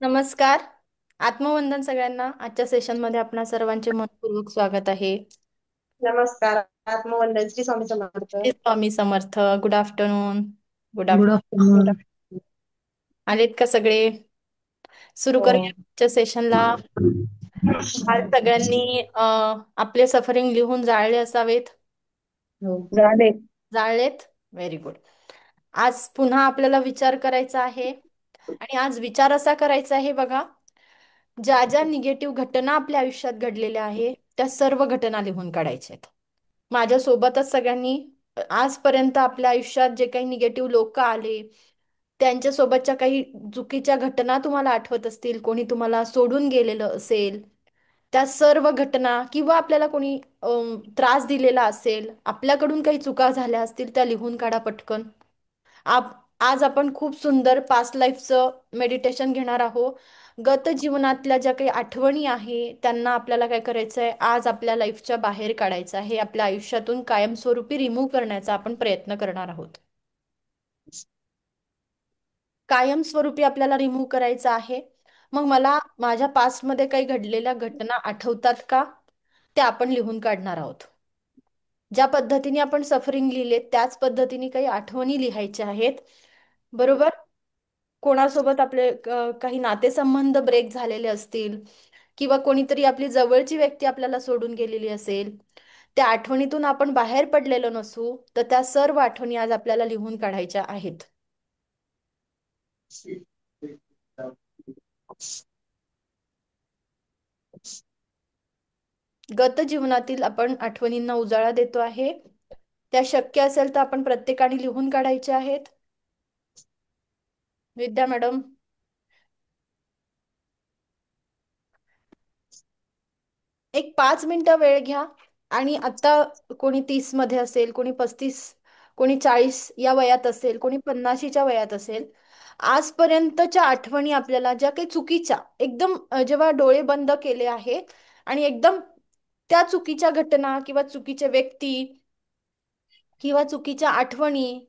नमस्कार. आत्मवंदन सगळ्यांना. आजच्या सेशनमध्ये आपणा सर्वांचे मनपूर्वक स्वागत आहे. नमस्कार. आत्मवंदन Shri Swami Samarth. Shri Swami Samarth. Good afternoon. Good good afternoon. Afternoon. आलेत का सगळे? सुरू करूया हो. आजच्या सेशनला. आज सगळ्यांनी आपले सफरिंग लिहून जाळले असावेत. हो झाले. जाळलेत? Very good. आज पुन्हा आपल्याला विचार करायचा आहे. आणि आज विचार असा करायचा आहे बघा, ज्या ज्या निगेटिव्ह घटना आपल्या आयुष्यात घडलेल्या आहे त्या सर्व घटना लिहून काढायच्या आहेत. माझ्यासोबतच सगळ्यांनी आजपर्यंत आपल्या आयुष्यात जे काही निगेटिव्ह लोक आले, त्यांच्यासोबतच्या काही चुकीच्या घटना तुम्हाला आठवत असतील, कोणी तुम्हाला सोडून गेलेलं असेल, त्या सर्व घटना किंवा आपल्याला कोणी त्रास दिलेला असेल, आपल्याकडून काही चुका झाल्या असतील, त्या लिहून काढा पटकन. आप आज आपण खूप सुंदर पास्ट लाईफचं मेडिटेशन घेणार आहोत. गत जीवनातल्या ज्या काही आठवणी आहे त्यांना आपल्याला काय करायचं आहे, आज आपल्या लाईफच्या बाहेर काढायचं आहे. आपल्या आयुष्यातून कायमस्वरूपी रिमूव्ह करण्याचा आपण प्रयत्न करणार आहोत. कायमस्वरूपी आपल्याला रिमूव्ह करायचं आहे. मग मला माझ्या पास्टमध्ये काही घडलेल्या घटना आठवतात का, त्या आपण लिहून काढणार आहोत. ज्या पद्धतीने आपण सफरिंग लिहिले त्याच पद्धतीने काही आठवणी लिहायच्या आहेत. बरोबर. कोणासोबत आपले काही नातेसंबंध ब्रेक झालेले असतील किंवा कोणीतरी आपली जवळची व्यक्ती आपल्याला सोडून गेलेली असेल, त्या आठवणीतून आपण बाहेर पडलेलो नसू, तर त्या सर्व आठवणी आज आपल्याला लिहून काढायच्या आहेत. गत जीवनातील आपण आठवणींना उजाळा देतो आहे. त्या शक्य असेल तर आपण प्रत्येकाने लिहून काढायच्या आहेत. विद्या मॅडम. एक 5 मिनिटं वेळ घ्या. आणि आता कोणी 30 मध्ये असेल, कोणी 35, कोणी 40 या वयात असेल, कोणी 50च्या वयात असेल, आजपर्यंतच्या आठवणी आपल्याला ज्या काही चुकीच्या एकदम जेव्हा डोळे बंद केले आहेत आणि एकदम त्या चुकीच्या घटना किंवा चुकीच्या व्यक्ती किंवा चुकीच्या आठवणी,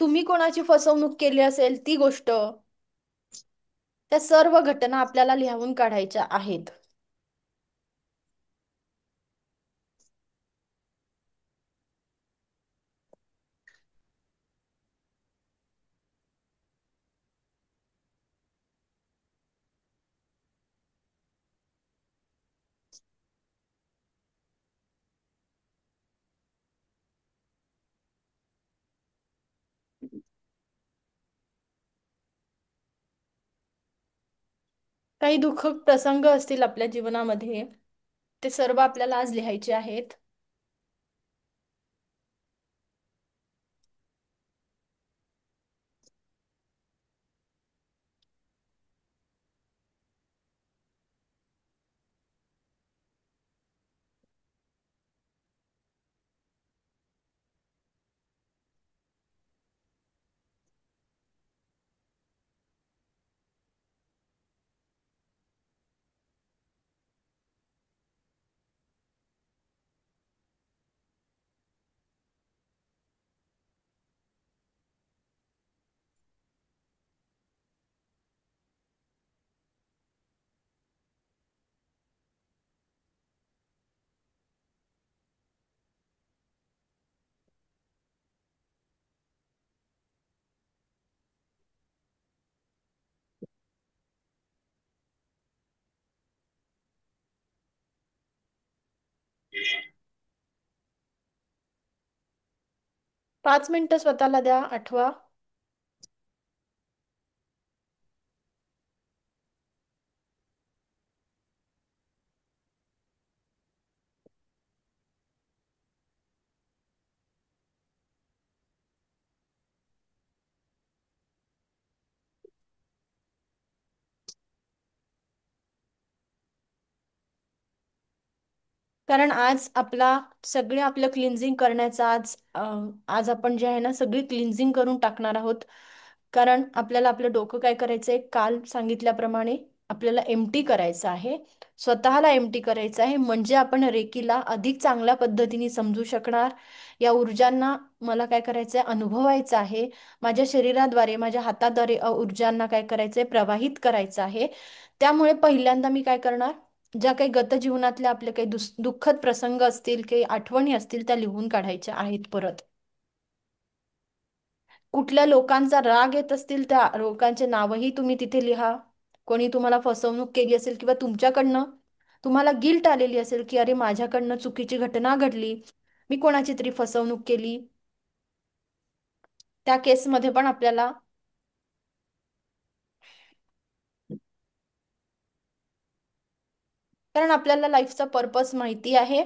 तुम्ही कोणाची फसवणूक केली असेल ती गोष्ट, त्या सर्व घटना आपल्याला लिहून काढायच्या आहेत. काही दुःखद प्रसंग असतील आपल्या जीवनामध्ये, ते सर्व आपल्याला आज लिहायचे आहेत. पाच मिनिटं स्वतःला द्या, आठवा. कारण आज सगळे आपलं क्लिन्झिंग करण्याचा आज आपण जे आहे ना, सगळी क्लिन्झिंग करून टाकणार आहोत. कारण आपल्याला आपलं डोकं काय करायचंय, काल सांगितल्याप्रमाणे आपल्याला एम्प्टी करायचं आहे. स्वतःला एम्प्टी करायचं आहे, म्हणजे आपण रेकीला अधिक चांगल्या पद्धतीने समजू शकणार. या ऊर्जांना मला काय करायचं आहे, अनुभवायचं आहे. माझ्या शरीराद्वारे, माझ्या हाताद्वारे ऊर्जांना काय करायचं आहे, प्रवाहित करायचं आहे. त्यामुळे पहिल्यांदा मी काय करणार, ज्या काही गतजीवनातल्या आपले काही दुःखद प्रसंग असतील, काही आठवणी असतील, त्या लिहून काढायच्या आहेत परत. कुठल्या लोकांचा राग येत असतील त्या लोकांचे नावही तुम्ही तिथे लिहा. कोणी तुम्हाला फसवणूक केली असेल किंवा तुमच्याकडनं तुम्हाला गिल्ट आलेली असेल की अरे माझ्याकडनं चुकीची घटना घडली, मी कोणाची तरी फसवणूक केली, त्या केसमध्ये पण आपल्याला, कारण आपल्याला लाईफचा पर्पज माहिती आहे,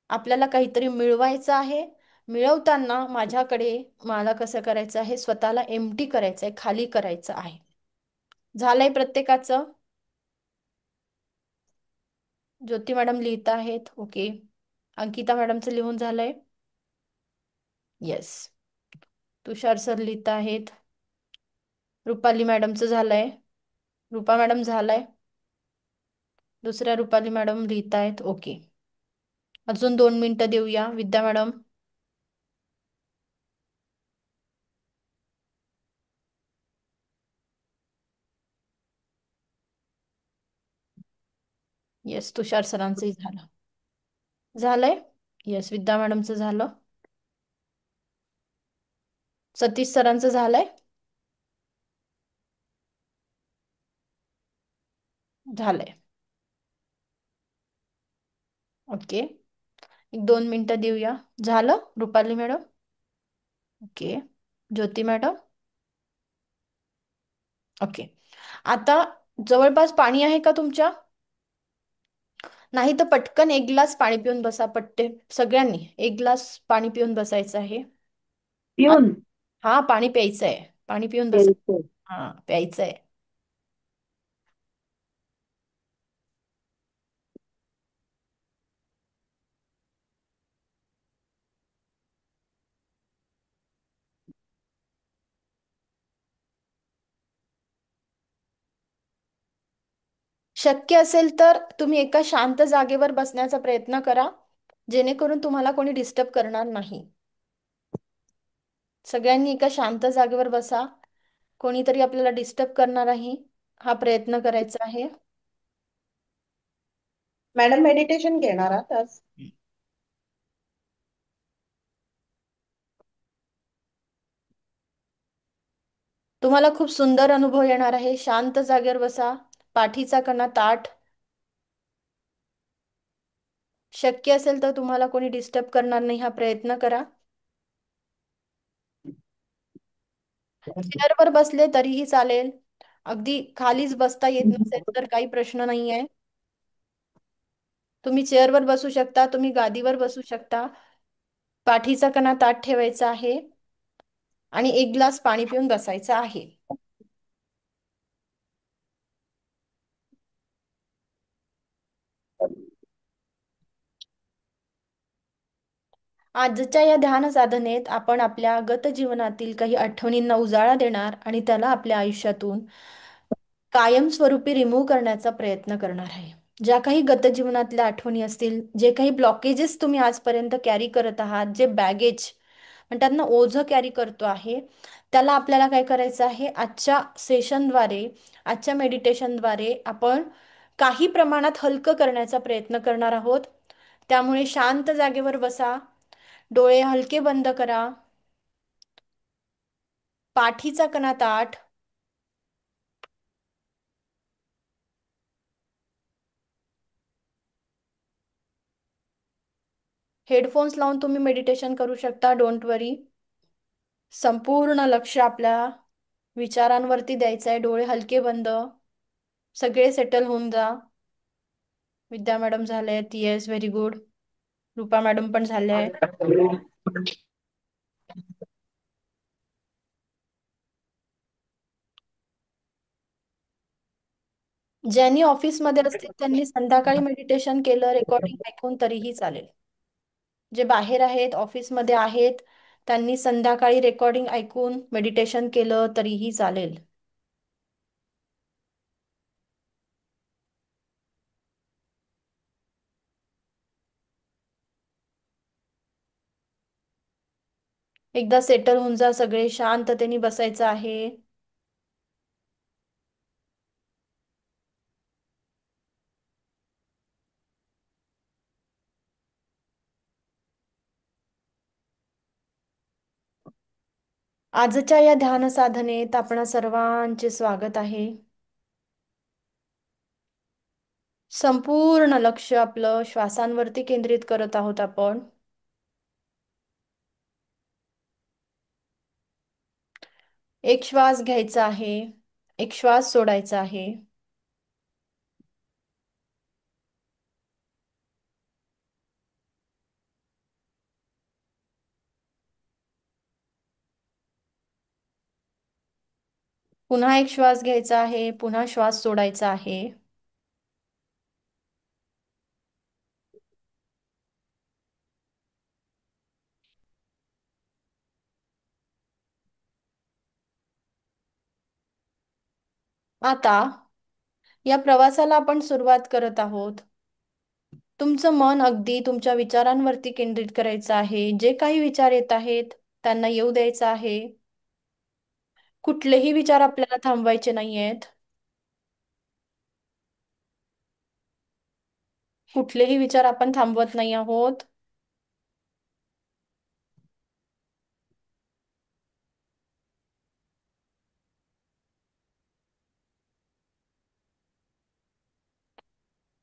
आपल्याला काहीतरी मिळवायचं आहे. मिळवताना माझ्याकडे मला कसं करायचं आहे, स्वतःला एम्प्टी करायचं आहे, खाली करायचं आहे. झालंय प्रत्येकाचं? ज्योती मॅडम लिहित आहेत, ओके. अंकिता मॅडमचं लिहून झालंय, येस. तुषार सर लिहित आहेत. रुपाली मॅडमचं झालंय, रुपा मॅडम झालंय. दुसऱ्या रुपाली मॅडम लिहित आहेत, ओके. अजून 2 मिनिटं देऊया. विद्या मॅडम, येस. तुषार सरांचंही झालं, झालंय, येस. विद्या मॅडमचं झालं. सतीश सरांचं झालंय, झालंय, ओके. 1-2 मिनिटं देऊया. झालं रुपाली मॅडम, ओके. ज्योती मॅडम, ओके. आता जवळपास पाणी आहे का तुमच्या? नाही तर पटकन 1 ग्लास पाणी पिऊन बसा. पट्टे सगळ्यांनी 1 ग्लास पाणी पिऊन बसायचं आहे. आ- पिऊन हा, पाणी प्यायचं आहे. पाणी पिऊन बसा. प्यायचं. हा, प्यायचं आहे. शक्य असेल तर तुम्ही एका शांत जागेवर बसण्याचा प्रयत्न करा, जेणेकरून तुम्हाला कोणी डिस्टर्ब करणार नाही. सगळ्यांनी एका शांत जागेवर बसा. कोणीतरी आपल्याला डिस्टर्ब करणार नाही, हा प्रयत्न करायचा आहे. मॅडम मेडिटेशन घेणार आहात आज? तुम्हाला खूप सुंदर अनुभव येणार आहे. शांत जागेवर बसा, पाठीचा कणा ताठ. शक्य असेल तर तुम्हाला कोणी डिस्टर्ब करणार नाही, हा प्रयत्न करा. चेअरवर बसले तरीही चालेल. अगदी खालीच बसता येत नसेल तर काही प्रश्न नाही आहे. तुम्ही चेअरवर बसू शकता, तुम्ही गादीवर बसू शकता. पाठीचा कणा ताठ ठेवायचा आहे आणि 1 ग्लास पाणी पिऊन बसायचं आहे. आजच्या या ध्यान साधनेत आपण आपल्या गत जीवनातील काही आठवणींना उजाळा देणार आणि त्याला आपल्या आयुष्यातून कायमस्वरूपी रिमूव्ह करण्याचा प्रयत्न करणार आहे. ज्या काही गत जीवनातल्या आठवणी असतील, जे काही ब्लॉकेजेस तुम्ही आजपर्यंत कॅरी करत आहात, जे बॅगेज म्हणतात ना, ओझं कॅरी करतो आहे, त्याला आपल्याला काय करायचं आहे, आजच्या सेशनद्वारे, आजच्या मेडिटेशनद्वारे आपण काही प्रमाणात हलकं करण्याचा प्रयत्न करणार आहोत. त्यामुळे शांत जागेवर बसा, डोळे हलके बंद करा, पाठीचा कणा ताठ. हेडफोन्स लावून तुम्ही मेडिटेशन करू शकता, डोंट वरी. संपूर्ण लक्ष आपल्या विचारांवरती द्यायचं आहे. डोळे हलके बंद, सगळे सेटल होऊन जा. विद्या मॅडम झालेत, येस, व्हेरी गुड. रूपा मॅडम पण झाले आहे. ज्यांनी ऑफिसमध्ये असतील त्यांनी संध्याकाळी मेडिटेशन केलं, रेकॉर्डिंग ऐकून तरीही चालेल. जे बाहेर आहेत, ऑफिसमध्ये आहेत, त्यांनी संध्याकाळी रेकॉर्डिंग ऐकून मेडिटेशन केलं तरीही चालेल. एकदा सेटल होऊन जा, सगळे शांततेने बसायचं आहे. आजच्या या ध्यान साधनेत आपणा सर्वांचे स्वागत आहे. संपूर्ण लक्ष आपलं श्वासांवरती केंद्रित करत आहोत आपण. एक श्वास घ्यायचा आहे, एक श्वास सोडायचा आहे. पुन्हा एक श्वास घ्यायचा आहे, पुन्हा श्वास सोडायचा आहे. आता या प्रवासाला आपण सुरुवात करत आहोत. तुमचं मन अगदी तुमच्या विचारांवरती केंद्रित करायचं आहे. जे काही विचार येत आहेत त्यांना येऊ द्यायचं आहे. कुठलेही विचार आपल्याला थांबवायचे नाहीयेत. कुठलेही विचार आपण थांबवत नाही आहोत.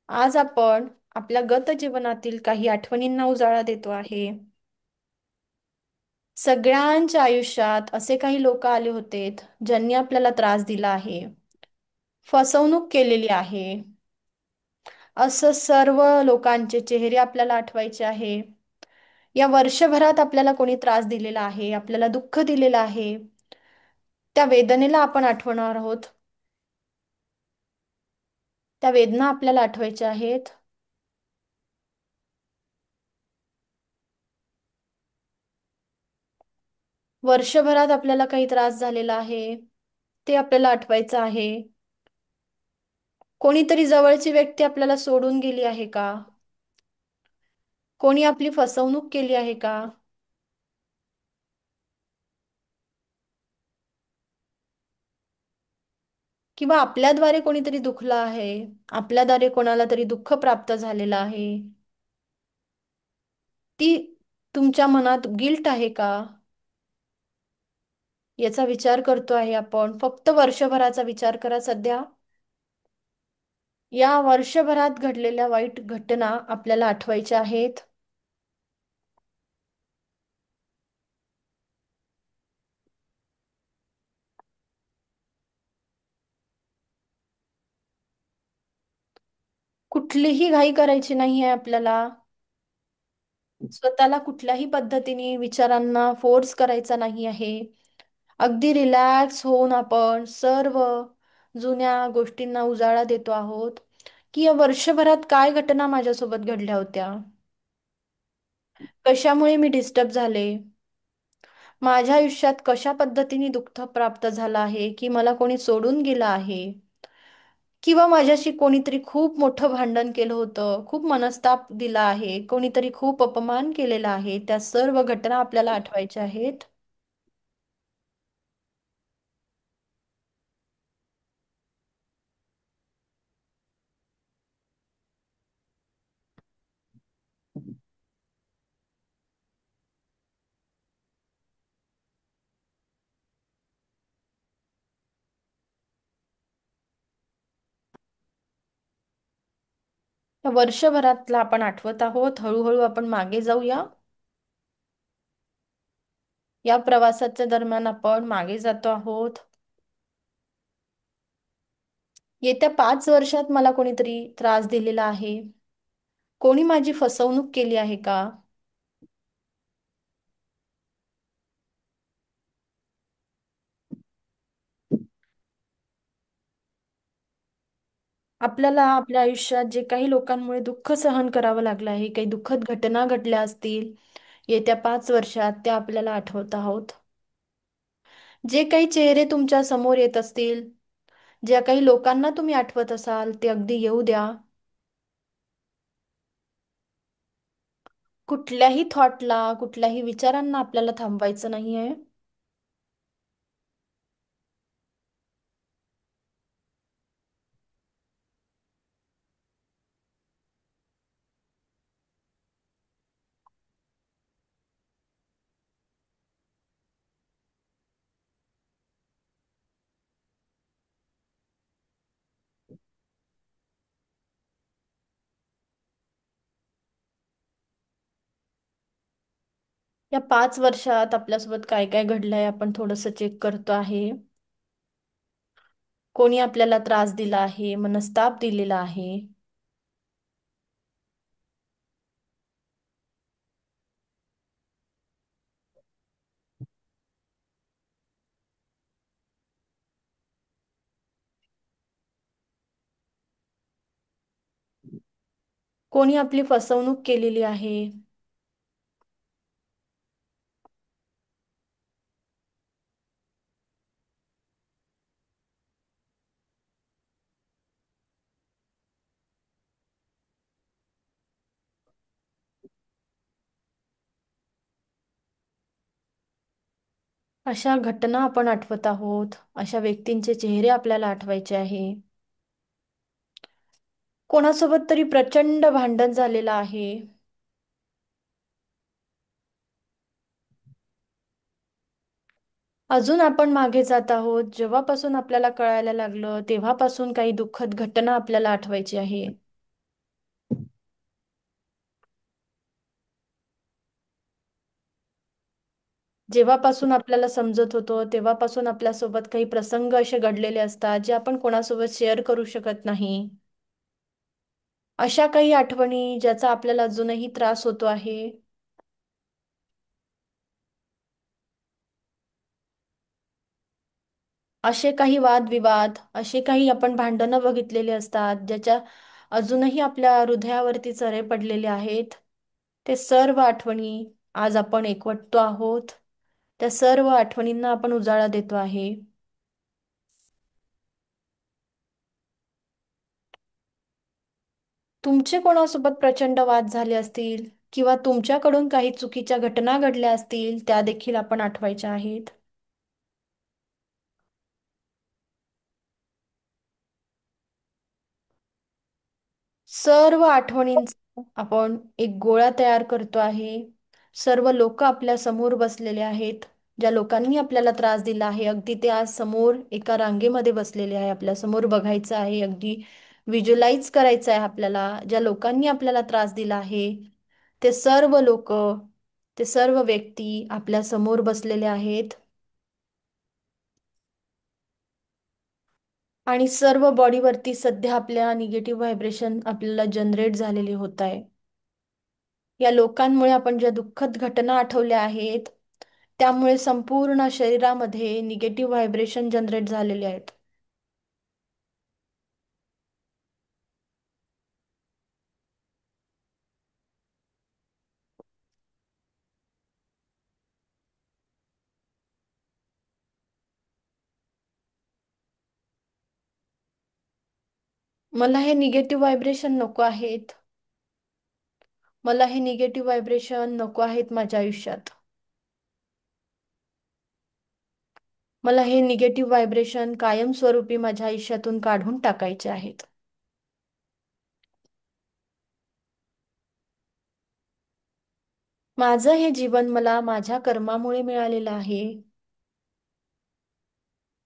आज आपण आपल्या गत जीवनातील काही आठवणींना उजाळा देतो आहे. सगळ्यांच्या आयुष्यात असे काही लोक आले होते ज्यांनी आपल्याला त्रास दिला आहे, फसवणूक केलेली आहे. असं सर्व लोकांचे चेहरे आपल्याला आठवायचे आहे. या वर्षभरात आपल्याला कोणी त्रास दिलेला आहे, आपल्याला दुःख दिलेलं आहे, त्या वेदनेला आपण आठवणार आहोत. त्या वेदना आपल्याला आठवायच्या आहेत. वर्षभरात आपल्याला काही त्रास झालेला आहे, ते आपल्याला आठवायचं आहे. कोणीतरी जवळची व्यक्ती आपल्याला सोडून गेली आहे का? कोणी आपली फसवणूक केली आहे का? किंवा आपल्याद्वारे कोणीतरी दुखलं आहे, आपल्याद्वारे कोणाला तरी दुःख प्राप्त झालेलं आहे. ती तुमच्या मनात गिल्ट आहे का? याचा विचार करतो आहे आपण. फक्त वर्षभराचा विचार करा सध्या. या वर्षभरात घडलेल्या वाईट घटना आपल्याला आठवायच्या आहेत. कुठलीही घाई करायची नाही आहे आपल्याला. स्वतःला कुठल्याही पद्धतीने विचारांना फोर्स करायचा नाही आहे. अगदी रिलॅक्स होऊन आपण सर्व जुन्या गोष्टींना उजाळा देतो आहोत, की या वर्षभरात काय घटना माझ्यासोबत घडल्या होत्या, कशामुळे मी डिस्टर्ब झाले, माझ्या आयुष्यात कशा पद्धतीने दुःख प्राप्त झालं आहे, की मला कोणी सोडून गेलं आहे, किंवा माझ्याशी कोणीतरी खूप मोठं भांडण केलं होतं, खूप मनस्ताप दिला आहे, कोणीतरी खूप अपमान केलेला आहे. त्या सर्व घटना आपल्याला आठवायच्या आहेत. या वर्षभरातला आपण आठवत आहोत. हळूहळू आपण मागे जाऊया. या प्रवासाच्या दरम्यान आपण मागे जातो आहोत. येत्या 5 वर्षात मला कोणीतरी त्रास दिलेला आहे, कोणी माझी फसवणूक केली आहे का? आपल्याला आपल्या आयुष्यात जे काही लोकांमुळे दुःख सहन करावं लागलं आहे, काही दुःखद घटना घडल्या असतील येत्या 5 वर्षात, त्या आपल्याला आठवत आहोत. जे काही चेहरे तुमच्या समोर येत असतील, ज्या काही लोकांना तुम्ही आठवत असाल, ते अगदी येऊ द्या. कुठल्याही थॉटला, कुठल्याही विचारांना आपल्याला थांबवायचं नाहीये. या 5 वर्षात आपल्यासोबत काय काय घडलंय आपण थोडंसं चेक करतो आहे. कोणी आपल्याला त्रास दिला आहे, मनस्ताप दिलेला आहे. कोणी आपली फसवणूक केलेली आहे. अशा घटना आपण आठवत आहोत. अशा व्यक्तींचे चेहरे आपल्याला आठवायचे आहे. कोणासोबत तरी प्रचंड भांडण झालेलं आहे. अजून आपण मागे जात आहोत. जेव्हापासून आपल्याला कळायला लागलं तेव्हापासून काही दुःखद घटना आपल्याला आठवायची आहे. जेव्हापासून आपल्याला समजत होतो तेव्हापासून आपल्यासोबत काही प्रसंग असे घडलेले असतात जे आपण कोणासोबत शेअर करू शकत नाही. अशा काही आठवणी ज्याचा आपल्याला अजूनही त्रास होतो आहे. असे काही वादविवाद, असे काही आपण भांडणं बघितलेले असतात ज्याच्या अजूनही आपल्या हृदयावरती चरे पडलेले आहेत. ते सर्व आठवणी आज आपण एकवटतो आहोत. त्या सर्व आठवणींना आपण उजाळा देतो आहे. तुमचे कोणासोबत प्रचंड वाद झाले असतील किंवा तुमच्याकडून काही चुकीच्या घटना घडल्या असतील त्या देखील आपण आठवायच्या आहेत. सर्व आठवणींचा आपण एक गोळा तयार करतो आहे. सर्व लोक आपल्या समोर बसलेले आहेत. ज्या लोकांनी आपल्याला त्रास दिला आहे अगदी ते आज समोर एका रांगेमध्ये बसलेले आहे. आपल्या समोर बघायचं आहे, अगदी व्हिज्युअलाइज करायचं आहे आपल्याला. ज्या लोकांनी आपल्याला त्रास दिला आहे ते सर्व लोक, ते सर्व व्यक्ती आपल्या समोर बसलेले आहेत. आणि सर्व बॉडीवरती सध्या आपल्या निगेटिव्ह व्हायब्रेशन आपल्याला जनरेट झालेले होत आहे. या लोकांमुळे आपण ज्या दुःखद घटना आठवल्या आहेत त्यामुळे संपूर्ण शरीरामध्ये निगेटिव्ह व्हायब्रेशन जनरेट झालेले आहेत. मला हे निगेटिव्ह व्हायब्रेशन नको आहेत. मला हे निगेटिव्ह व्हायब्रेशन नको आहेत माझ्या आयुष्यात. मला हे निगेटिव्ह व्हायब्रेशन कायमस्वरूपी माझ्या आयुष्यातून काढून टाकायचे आहेत. माझं हे जीवन मला माझ्या कर्मामुळे मिळालेलं आहे.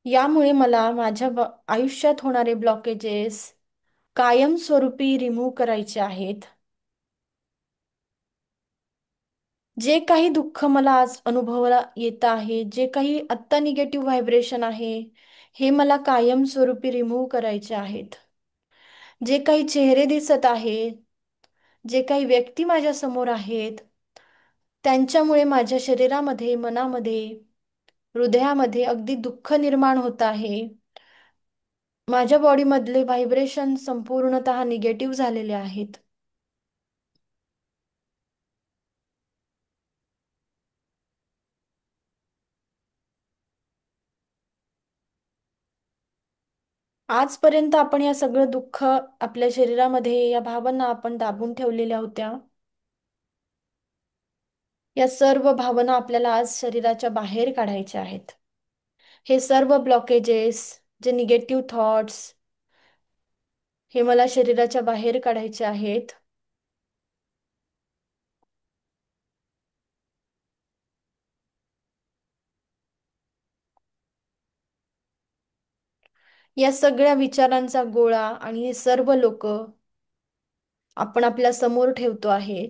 यामुळे मला माझ्या आयुष्यात होणारे ब्लॉकेजेस कायमस्वरूपी रिमूव्ह करायचे आहेत. जे काही दुःख मला आज अनुभवाला येत आहे, जे काही आत्ता निगेटिव्ह व्हायब्रेशन आहे, हे मला कायमस्वरूपी रिमूव्ह करायचे आहेत. जे काही चेहरे दिसत आहेत, जे काही व्यक्ती माझ्या समोर आहेत, त्यांच्यामुळे माझ्या शरीरामध्ये, मनामध्ये, हृदयामध्ये अगदी दुःख निर्माण होत आहे. माझ्या बॉडीमधले व्हायब्रेशन संपूर्णतः निगेटिव्ह झालेले आहेत. आजपर्यंत आपण या सगळं दुःख आपल्या शरीरामध्ये, या भावना आपण दाबून ठेवलेल्या होत्या. या सर्व भावना आपल्याला आज शरीराच्या बाहेर काढायच्या आहेत. हे सर्व ब्लॉकेजेस, जे निगेटिव्ह थॉट्स, हे मला शरीराच्या बाहेर काढायचे आहेत. या सगळ्या विचारांचा गोळा आणि हे सर्व लोक आपण आपल्या समोर ठेवतो आहे.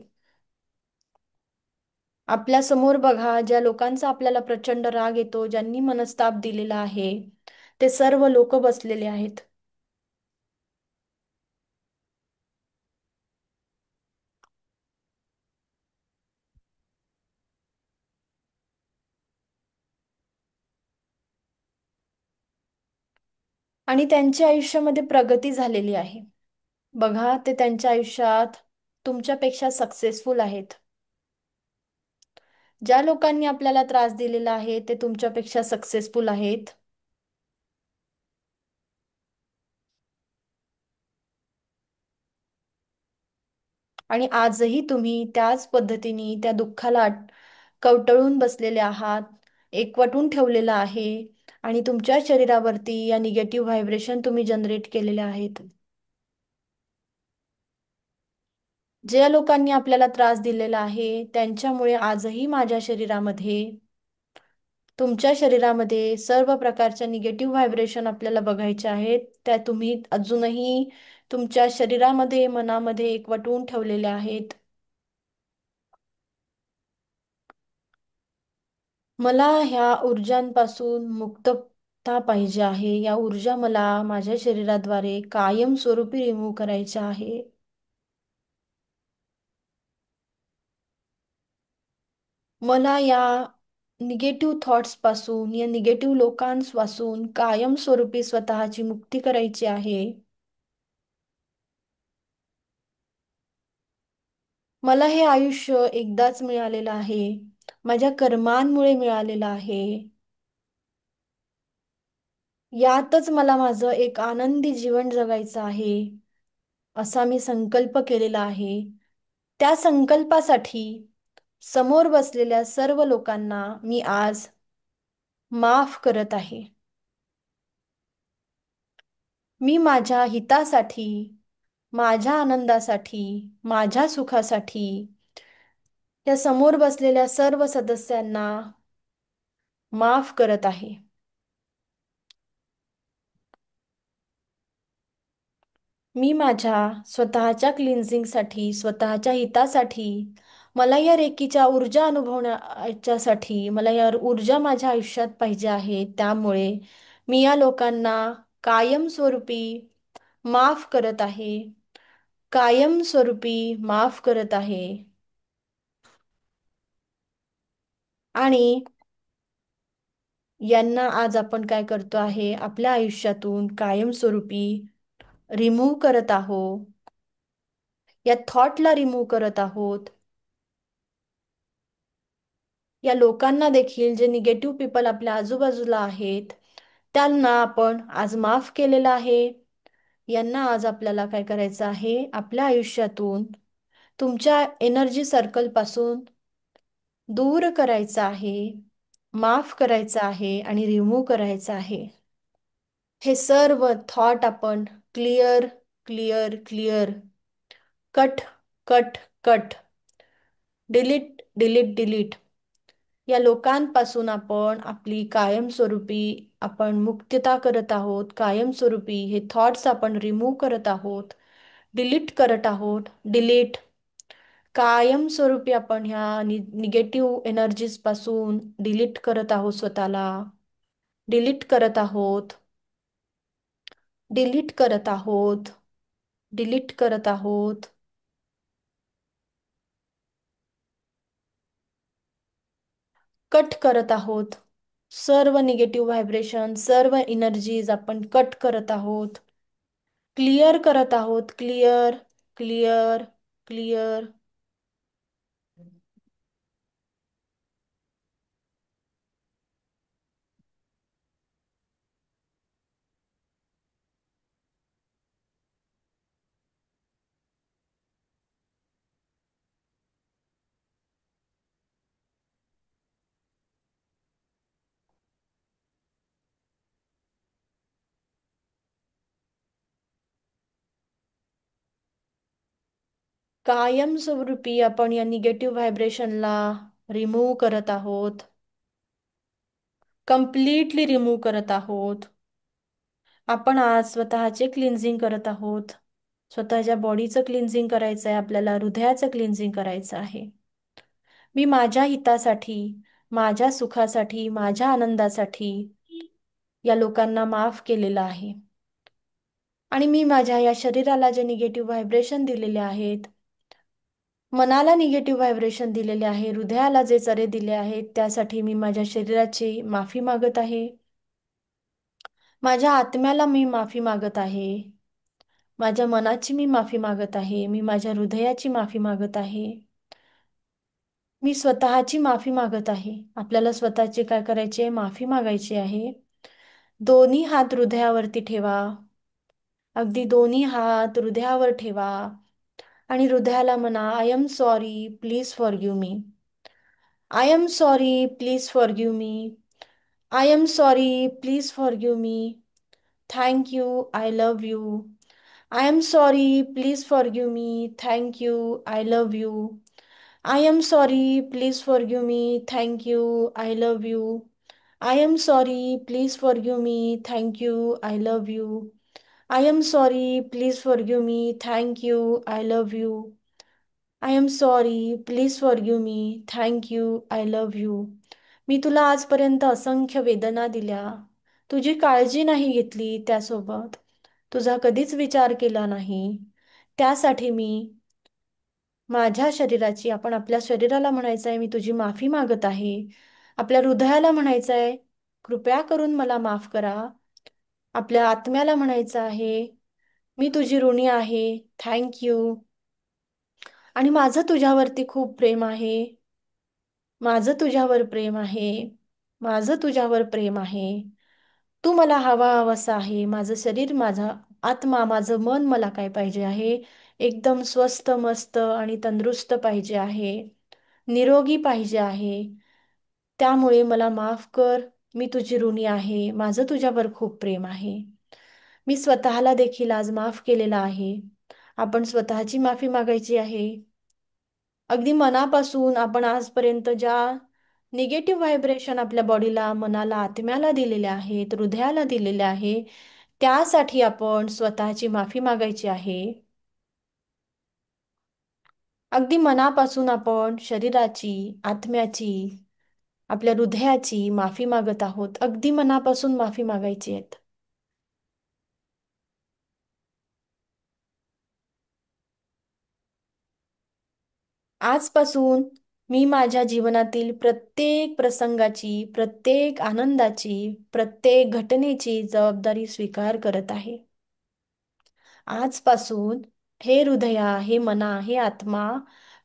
आपल्या समोर बघा, ज्या लोकांचा आपल्याला प्रचंड राग येतो, ज्यांनी मनस्ताप दिलेला आहे, ते सर्व लोक बसलेले आहेत. आणि त्यांच्या आयुष्यामध्ये प्रगती झालेली आहे. बघा, ते त्यांच्या आयुष्यात तुमच्यापेक्षा सक्सेसफुल आहेत. ज्या लोकांनी आपल्याला त्रास दिलेला आहे ते तुमच्यापेक्षा सक्सेसफुल आहेत. आणि आजही तुम्ही त्याच पद्धतीने त्या दुःखाला कवटळून बसलेले आहात, एकवटून ठेवलेलं आहे आणि तुमच्या शरीरावरती या निगेटिव्ह व्हायब्रेशन तुम्ही जनरेट केलेले आहेत. ज्या लोकांनी आपल्याला त्रास दिलेला आहे त्यांच्यामुळे आजही माझ्या शरीरामध्ये, तुमच्या शरीरामध्ये सर्व प्रकारच्या निगेटिव्ह व्हायब्रेशन आपल्याला बघायचे आहेत. त्या तुम्ही अजूनही तुमच्या शरीरामध्ये, मनामध्ये एकवटून ठेवलेल्या आहेत. मला ह्या ऊर्जांपासून मुक्तता पाहिजे आहे. या ऊर्जा मला माझ्या शरीराद्वारे कायमस्वरूपी रिमूव्ह करायच्या आहे. मला या निगेटिव्ह थॉट्स पासून, या निगेटिव्ह लोकांपासून कायमस्वरूपी स्वतःची मुक्ती करायची आहे. मला हे आयुष्य एकदाच मिळालेलं आहे, माझ्या कर्मांमुळे मिळालेलं आहे. यातच मला माझं एक आनंदी जीवन जगायचं आहे, असा मी संकल्प केलेला आहे. त्या संकल्पासाठी समोर बसलेल्या सर्व लोकांना मी आज माफ करत आहे. मी माझ्या हितासाठी, माझ्या आनंदासाठी, माझ्या सुखासाठी या समोर बसलेल्या सर्व सदस्यांना माफ करत आहे. मी माझ्या स्वतःच्या क्लिन्झिंगसाठी, स्वतःच्या हितासाठी, मला या रेकीच्या ऊर्जा अनुभवण्याच्यासाठी, मला या ऊर्जा माझ्या आयुष्यात पाहिजे आहे. त्यामुळे मी या लोकांना कायमस्वरूपी माफ करत आहे. कायमस्वरूपी माफ करत आहे. आणि यांना आज आपण काय करतो आहे, आपल्या आयुष्यातून कायमस्वरूपी रिमूव्ह करत आहोत. या थॉटला रिमूव्ह करत आहोत. या लोकांना देखील, जे निगेटिव्ह पीपल आपल्या आजूबाजूला आहेत, त्यांना आपण आज माफ केलेलं आहे. यांना आज आपल्याला काय करायचं आहे, आपल्या आयुष्यातून तुमच्या एनर्जी सर्कल पासून दूर करायचं आहे, माफ करायचं आहे आणि रिमूव्ह करायचं आहे. हे सर्व थॉट आपण clear clear clear, cut cut cut, delete delete delete, या लोकांपासून आपण आपली कायमस्वरूपी आपण मुक्तता करत आहोत. कायमस्वरूपी हे थॉट्स आपण रिमूव्ह करत आहोत, डिलीट करत आहोत. डिलीट, कायमस्वरूपी आपण ह्या निगेटिव्ह एनर्जीज पासून डिलीट करत आहोत. स्वतःला डिलीट करत आहोत. डिलीट करत आहोत. डिलीट करत आहोत. कट करत आहोत. सर्व निगेटिव्ह व्हायब्रेशन, सर्व एनर्जीज आपण कट करत आहोत. क्लिअर करत आहोत. Clear clear clear. कायमस्वरूपी आपण या निगेटिव्ह व्हायब्रेशनला रिमूव्ह करत आहोत. कम्प्लिटली रिमूव्ह करत आहोत. आपण आज स्वतःचे क्लिन्झिंग करत आहोत. स्वतःच्या बॉडीचं क्लिन्झिंग करायचं आहे आपल्याला, हृदयाचं क्लिन्झिंग करायचं आहे. मी माझ्या हितासाठी, माझ्या सुखासाठी, माझ्या आनंदासाठी या लोकांना माफ केलेलं आहे. आणि मी माझ्या या शरीराला जे निगेटिव्ह व्हायब्रेशन दिलेले आहेत, मनाला निगेटिव्ह व्हायब्रेशन दिलेले आहे, हृदयाला जे चरे दिले आहेत, त्यासाठी मी माझ्या शरीराची माफी मागत आहे. माझ्या आत्म्याला मी माफी मागत आहे. माझ्या मनाची मी माफी मागत आहे. मी माझ्या हृदयाची माफी मागत आहे. मी स्वतःची माफी मागत आहे. आपल्याला स्वतःची काय करायचे? माफी मागायची आहे. दोन्ही हात हृदयावरती ठेवा. अगदी दोन्ही हात हृदयावर ठेवा आणि हृदयाला म्हणा, I am sorry, please forgive me. I am sorry, please forgive me. I am sorry, please forgive me. Thank you, I love you. I am sorry, please forgive me. Thank you, I love you. I am sorry, please forgive me. Thank you, I love you. I am sorry, please forgive me. Thank you, I love you. I am sorry, please forgive me. Thank you, I love you. I am sorry, please forgive me. Thank you, I love you. मी तुला आजपर्यंत असंख्य वेदना दिल्या. तुझी काळजी नाही घेतली त्यासोबत. तुझा कधीच विचार केला नाही. त्यासाठी मी माझ्या शरीराची, आपण आपल्या शरीराला म्हणायचं आहे, मी तुझी माफी मागत आहे. आपल्या हृदयाला म्हणायचं आहे, कृपया करून मला माफ करा. आपल्या आत्म्याला म्हणायचं आहे, मी तुझी ऋणी आहे. Thank you. आणि माझं तुझ्यावरती खूप प्रेम आहे. माझं तुझ्यावर प्रेम आहे. माझं तुझ्यावर प्रेम आहे. तू मला हवा हवासा आहे. माझं शरीर, माझा आत्मा, माझं मन मला काय पाहिजे आहे? एकदम स्वस्थ, मस्त आणि तंदुरुस्त पाहिजे आहे. निरोगी पाहिजे आहे. त्यामुळे मला माफ कर. मी तुझी ऋणी आहे. माझं तुझ्यावर खूप प्रेम आहे. मी स्वतःला देखील आज माफ केलेलं आहे. आपण स्वतःची माफी मागायची आहे. अगदी मनापासून आपण आजपर्यंत ज्या निगेटिव्ह व्हायब्रेशन आपल्या बॉडीला, मनाला, आत्म्याला दिलेल्या आहेत, हृदयाला दिलेल्या आहे, त्यासाठी आपण स्वतःची माफी मागायची आहे. अगदी मनापासून आपण शरीराची, आत्म्याची, आपल्या हृदयाची माफी मागत आहोत. अगदी मनापासून माफी मागायची आहे. आजपासून मी माझ्या जीवनातील प्रत्येक प्रसंगाची, प्रत्येक आनंदाची, प्रत्येक घटनेची जबाबदारी स्वीकार करत आहे. आजपासून हे हृदया, हे मना, हे आत्मा,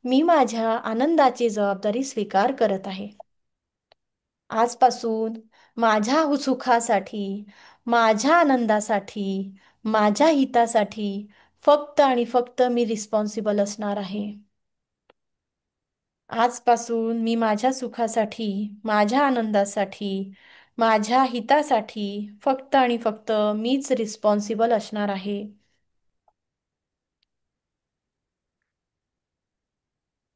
मी माझ्या आनंदाची जबाबदारी स्वीकार करत आहे. आजपासून माझ्या सुखासाठी, माझ्या आनंदासाठी, माझ्या हितासाठी फक्त आणि फक्त मी रिस्पॉन्सिबल असणार आहे. आजपासून मी माझ्या सुखासाठी, माझ्या आनंदासाठी, माझ्या हितासाठी फक्त आणि फक्त मीच रिस्पॉन्सिबल असणार आहे.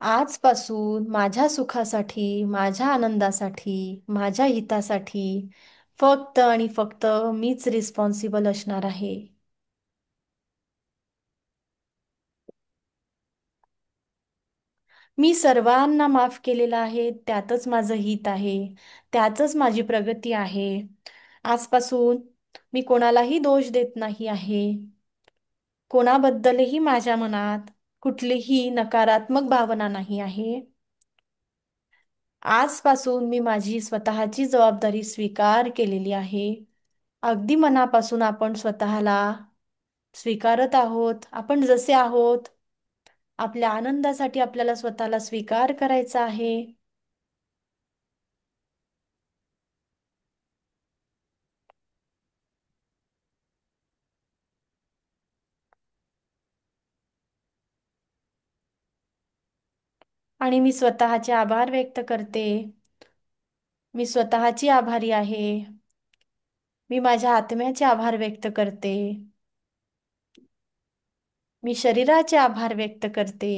आजपासून माझ्या सुखासाठी, माझ्या आनंदासाठी, माझ्या हितासाठी फक्त आणि फक्त मीच रिस्पॉन्सिबल असणार आहे. मी सर्वांना माफ केलेलं आहे, त्यातच माझं हित आहे, त्यातच माझी प्रगती आहे. आजपासून मी कोणालाही दोष देत नाही आहे. कोणाबद्दलही माझ्या मनात कुठलीही नकारात्मक भावना नाही आहे. आजपासून मी माझी स्वतःची जबाबदारी स्वीकार केलेली आहे. अगदी मनापासून आपण स्वतःला स्वीकारत आहोत. आपण जसे आहोत, आपल्या आनंदासाठी आपल्याला स्वतःला स्वीकार करायचा आहे. आणि मी स्वतःचे आभार व्यक्त करते. मी स्वतःची आभारी आहे. मी माझ्या आत्म्याचे आभार व्यक्त करते. मी शरीराचे आभार व्यक्त करते.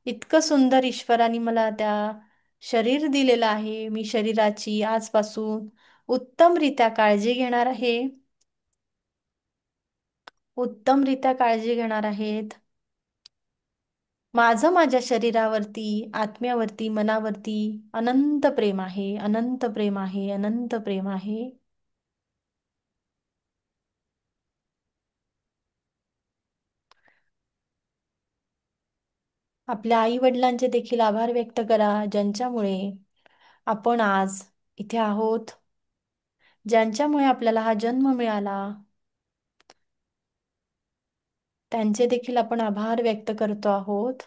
इतकं सुंदर ईश्वराने मला त्या शरीर दिलेलं आहे. मी शरीराची आजपासून उत्तमरित्या काळजी घेणार आहे. उत्तमरित्या काळजी घेणार आहेत. माझं माझ्या शरीरावरती, आत्म्यावरती, मनावरती अनंत प्रेम आहे, अनंत प्रेम आहे, अनंत प्रेम आहे. आपल्या आई वडिलांचे देखील आभार व्यक्त करा, ज्यांच्यामुळे आपण आज इथे आहोत, ज्यांच्यामुळे आपल्याला हा जन्म मिळाला. त्यांचे देखील आपण आभार व्यक्त करतो आहोत.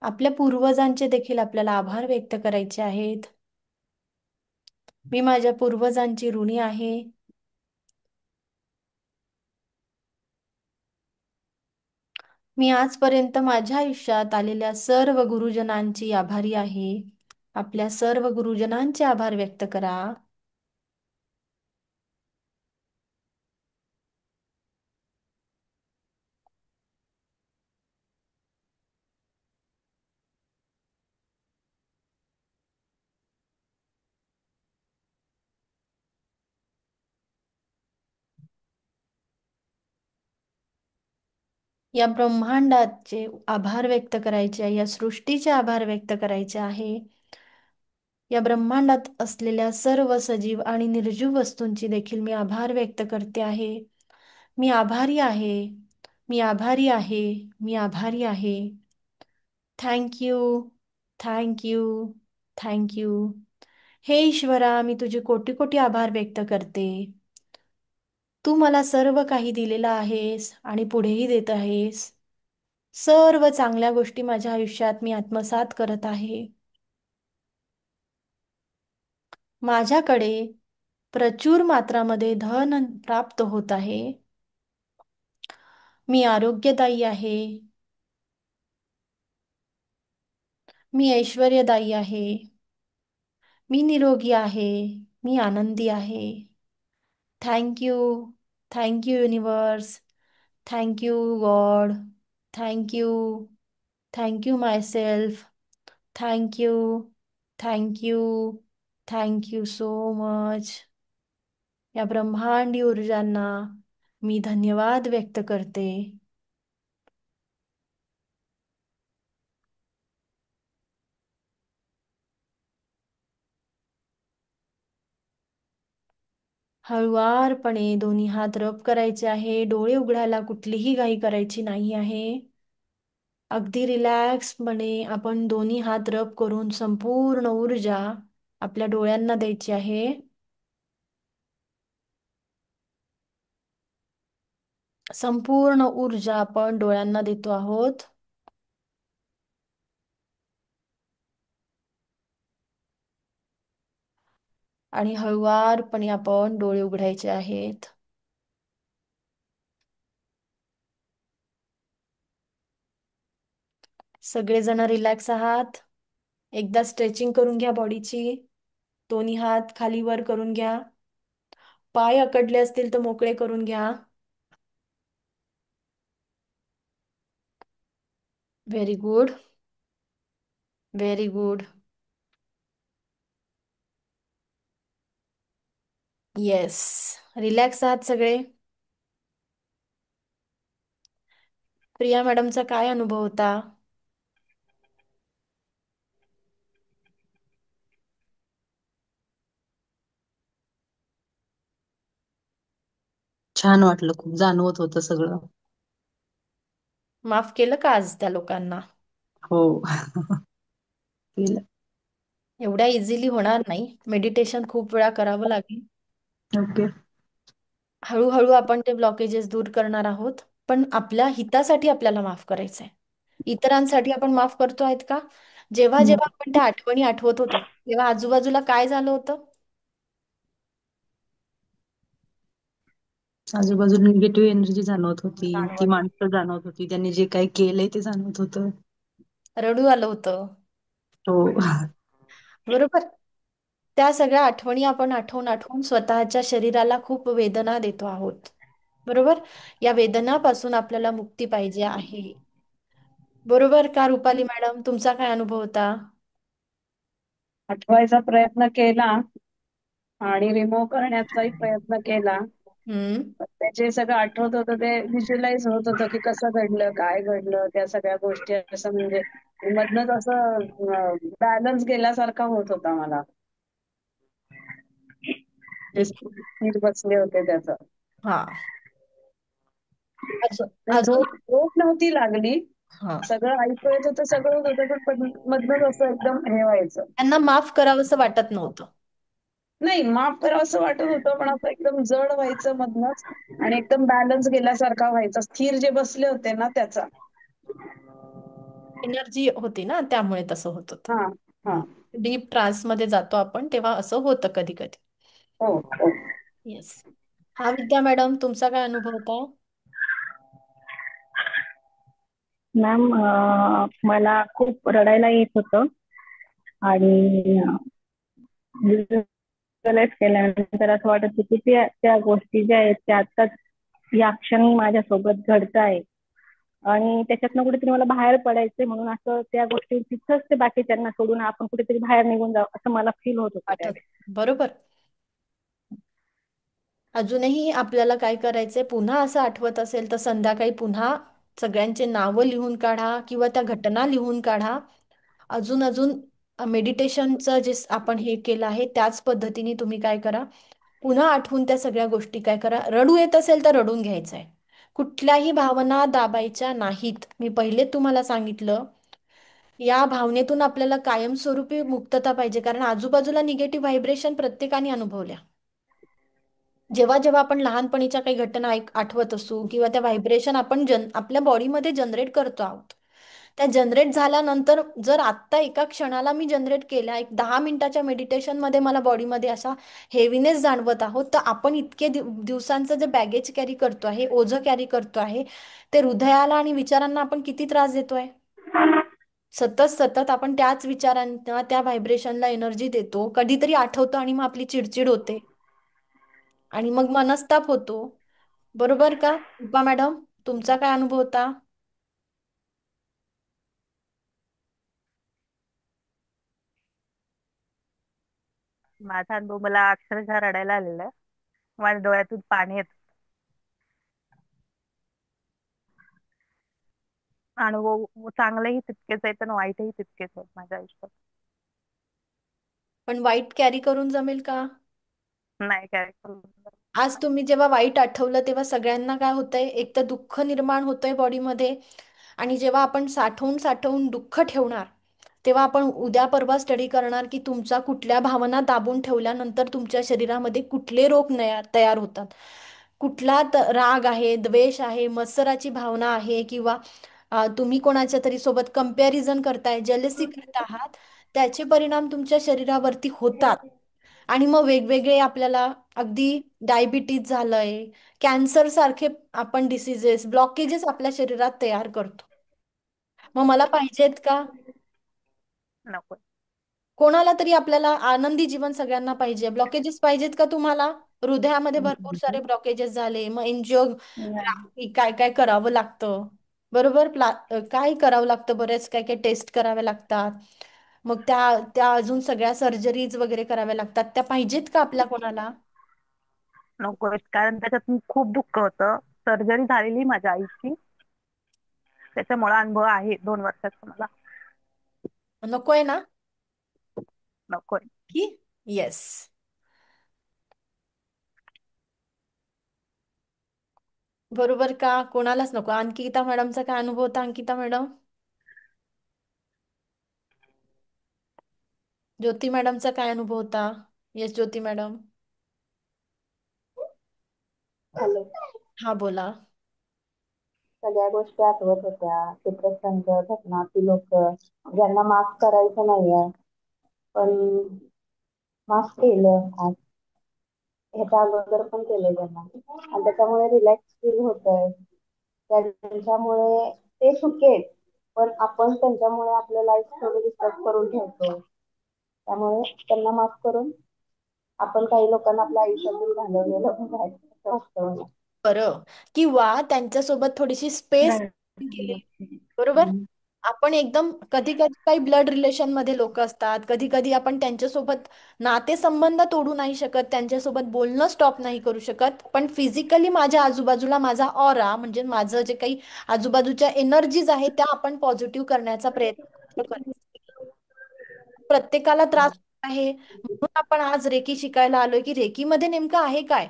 आपल्या पूर्वजांचे देखील आपल्याला आभार व्यक्त करायचे आहेत. मी माझ्या पूर्वजांची ऋणी आहे. मी आजपर्यंत माझ्या आयुष्यात आलेल्या सर्व गुरुजनांची आभारी आहे. आपल्या सर्व गुरुजनांचे आभार व्यक्त करा. या ब्रह्मांडाचे आभार व्यक्त करायचे आहे, या सृष्टीचे आभार व्यक्त करायचे आहे. या ब्रह्मांडात असलेल्या सर्व सजीव आणि निर्जीव वस्तूंची देखील मी आभार व्यक्त करते आहे. मी आभारी आहे. मी आभारी आहे. मी आभारी आहे. Thank you. Thank you. Thank you. हे ईश्वरा, मी तुझे कोटी कोटी आभार व्यक्त करते. तू मला सर्व काही दिलेलं आहेस आणि पुढेही देत आहेस. सर्व चांगल्या गोष्टी माझ्या आयुष्यात मी आत्मसात करत आहे. माझ्याकडे प्रचूर मात्रामध्ये धन प्राप्त होत आहे. मी आरोग्यदायी आहे. मी ऐश्वर्यदायी आहे. मी निरोगी आहे. मी आनंदी आहे. Thank you. Thank you universe. Thank you God. Thank you. Thank you my self. Thank you. Thank you. Thank you so much. या ब्रह्मांडी ऊर्जांना मी धन्यवाद व्यक्त करते. हळुवारपणे दोन्ही हात रब करायचे आहे. डोळे उघडायला कुठलीही घाई करायची नाही आहे. अगदी रिलॅक्सपणे आपण दोन्ही हात रब करून संपूर्ण ऊर्जा आपल्या डोळ्यांना द्यायची आहे. संपूर्ण ऊर्जा आपण डोळ्यांना देतो आहोत. आणि हळुवारपणे आपण डोळे उघडायचे आहेत. सगळेजण रिलॅक्स आहात. एकदा स्ट्रेचिंग करून घ्या बॉडीची. दोन्ही हात खाली वर करून घ्या. पाय अकडले असतील तर मोकळे करून घ्या. Very good. Very good. Yes. Relax आहात सगळे. प्रिया मॅडमचा काय अनुभव होता? छान वाटलं, खूप जाणवत होतं सगळं. माफ केलं का आज त्या लोकांना? हो. केलं. एवढ्या इझिली होणार नाही. मेडिटेशन खूप वेळा करावं लागेल. ओके. हळूहळू आपण ते ब्लॉकेजेस दूर करणार आहोत. पण आपल्या हितासाठी आपल्याला माफ करायचं आहे. इतरांसाठी आपण माफ करतो आहेत का? जेव्हा हम्म. जेव्हा आपण त्या आठवणी आठवत होतो तेव्हा आजूबाजूला काय झालं होतं? आजूबाजूला निगेटिव्ह एनर्जी जाणवत होती, ती जाणवत माणसं जाणवत होती, त्यांनी जे काही केलंय ते जाणवत होतं. रडू आलं होतं. हो. बरोबर. त्या सगळ्या आठवणी आपण आठवून आठवून स्वतःच्या शरीराला खूप वेदना देतो आहोत. बरोबर. या वेदनापासून आपल्याला मुक्ती पाहिजे आहे. बरोबर का रुपाली मॅडम, तुमचा काय अनुभव होता? आठवायचा प्रयत्न केला आणि रिमूव्ह करण्याचाही प्रयत्न केला. हम्म. पण त्याचे सगळं आठवत होतं, ते व्हिज्युअलाइज होत होतं की कसं घडलं, काय घडलं, त्या सगळ्या गोष्टी असं म्हणजे मधनच असं बॅलन्स गेल्यासारखा होत होता मला. ते ठीक. स्थिर बसले होते त्याचं. हा. अजून अजून झोप झोप नव्हती लागली. हा. सगळं ऐकू येत होतं, सगळं होत होतं, पण मधनच असं एकदम हे व्हायचं. त्यांना माफ करावंसं वाटत नव्हतं. नाही, माफ करावं असं वाटत होतं, पण असं एकदम जड व्हायचं मधनच आणि एकदम बॅलन्स गेल्यासारखा व्हायचा. स्थिर जे बसले होते ना त्याचा. एनर्जी होती ना, त्यामुळे तसं होत हा हा. होतं. डीप ट्रान्स मध्ये जातो आपण, तेव्हा असं होतं कधी कधी. हो हो. येस. हा विद्या मॅडम, तुमचा काय अनुभव होता? मॅम, मला खूप रडायला येत होतं आणि रिअलाइज केल्यानंतर असं वाटत होतं की त्या त्या गोष्टी ज्या आहेत त्या आत्ताच या क्षणी माझ्यासोबत घडत आहे आणि त्याच्यातनं कुठेतरी मला बाहेर पडायचंय, म्हणून असं त्या गोष्टी तिथंच ते बाकीच्यांना सोडून आपण कुठेतरी बाहेर निघून जावं असं मला फील होत होतं आठवत. त्यावेळेस. बरोबर. अजूनही आपल्याला काय करायचंय, पुन्हा असं आठवत असेल तर संध्याकाळी पुन्हा सगळ्यांचे नावं लिहून काढा किंवा त्या घटना लिहून काढा. अजून अजून मेडिटेशनचं जे आपण हे केलं आहे त्याच पद्धतीने तुम्ही काय करा, पुन्हा आठवून त्या सगळ्या गोष्टी काय करा. रडू येत असेल तर रडून घ्यायचंय. कुठल्याही भावना दाबायच्या नाहीत. मी पहिले तुम्हाला सांगितलं, या भावनेतून आपल्याला कायमस्वरूपी मुक्तता पाहिजे, कारण आजूबाजूला निगेटिव्ह व्हायब्रेशन प्रत्येकाने अनुभवल्या. जेव्हा जेव्हा आपण लहानपणीच्या काही घटना आठवत असू किंवा त्या व्हायब्रेशन आपण आपल्या बॉडीमध्ये जनरेट करतो आहोत, त्या जनरेट झाल्यानंतर जर आत्ता एका क्षणाला मी जनरेट केल्या, एक 10 मिनिटाच्या मेडिटेशनमध्ये मला बॉडीमध्ये असा हेवीनेस जाणवत आहोत, तर आपण इतके दिवसांचं जे बॅगेज कॅरी करतो आहे, ओझं कॅरी करतो आहे, ते हृदयाला आणि विचारांना आपण किती त्रास देतोय. सतत सतत आपण त्याच विचारांना, त्या व्हायब्रेशनला एनर्जी देतो. कधीतरी आठवतो आणि मग आपली चिडचिड होते आणि मग मनस्ताप होतो. बरोबर का उपा मॅडम, तुमचा काय अनुभव होता? माझा अनुभव, मला अक्षरशः रडायला आलेलं आहे. माझ्या डोळ्यातून पाणी येत. अनुभव चांगलेही तितकेच आहेत आणि वाईटही तितकेच आहेत माझ्या आयुष्यात. पण वाईट कॅरी करून जमेल का? नाही काय करू. आज तुम्ही जेव्हा वाईट आठवलं तेव्हा सगळ्यांना काय होतंय, एक तर दुःख निर्माण होतंय बॉडीमध्ये, आणि जेव्हा आपण साठवून साठवून दुःख ठेवणार तेव्हा आपण उद्या परवा स्टडी करणार की तुमच्या कुठल्या भावना दाबून ठेवल्यानंतर तुमच्या शरीरामध्ये कुठले रोग तयार होतात. कुठला राग आहे, द्वेष आहे, मत्सराची भावना आहे, किंवा तुम्ही कोणाच्या तरी सोबत कंपॅरिझन करताय, जेलसी करत आहात, त्याचे परिणाम तुमच्या शरीरावरती होतात. आणि मग वेगवेगळे आपल्याला अगदी डायबिटीज झालंय, कॅन्सर सारखे आपण डिसिजेस, ब्लॉकेजेस आपल्या शरीरात तयार करतो. मग मला पाहिजेत का? नको. कोणाला तरी आपल्याला आनंदी जीवन सगळ्यांना पाहिजे. ब्लॉकेजेस पाहिजेत का तुम्हाला? हृदयामध्ये भरपूर सारे ब्लॉकेजेस झाले, मग एन्जिओग्राफी काय काय करावं लागतं. बरोबर. काय करावं लागतं, बरेच काय काय टेस्ट कराव्या लागतात. मग त्या त्या अजून सगळ्या सर्जरीज वगैरे कराव्या लागतात. त्या पाहिजेत का आपल्या कोणाला? नको, कारण त्याच्यात खूप दुःख होतं. सर्जरी झालेली माझ्या आईची, त्याच्यामुळे अनुभव आहे 2 वर्षाचा मला. नकोय ना? नकोय. की येस. बरोबर का? कोणालाच नको. अंकिता मॅडमचा काय अनुभव होता? अंकिता मॅडम, ज्योती मॅडमचा काय अनुभव होता? येस ज्योती मॅडम. हॅलो. हा बोला. सगळ्या गोष्टी आठवत होत्या, ते प्रसंग, घटना, ती लोक ज्यांना माफ करायचं नाहीये पण माफ केलं आज, ह्याच्या अगोदर पण केलं त्यांना, आणि त्याच्यामुळे रिलॅक्स फील होतंय. त्यांच्यामुळे ते सुखी आहेत, पण आपण त्यांच्यामुळे आपलं लाईफ थोडं डिस्टर्ब करून ठेवतो. त्यामुळे त्यांना माफ करून आपण काही लोकांना आपल्या आयुष्यातून घालवलेलं बघायचं असं वाटतं मला. बरं, किंवा त्यांच्यासोबत थोडीशी स्पेस केली, बरोबर. हम्म. आपण एकदम कधी कधी काही ब्लड रिलेशन मध्ये लोक असतात, कधी कधी आपण त्यांच्यासोबत नातेसंबंध तोडू नाही शकत, त्यांच्यासोबत बोलणं स्टॉप नाही करू शकत, पण फिजिकली माझ्या आजूबाजूला माझा ऑरा म्हणजे माझं जे काही आजूबाजूच्या एनर्जीज आहेत त्या आपण पॉझिटिव्ह करण्याचा प्रयत्न करायचा. प्रत्येकाला त्रास होत आहे, म्हणून आपण आज रेकी शिकायला आलोय की रेकीमध्ये नेमकं आहे काय,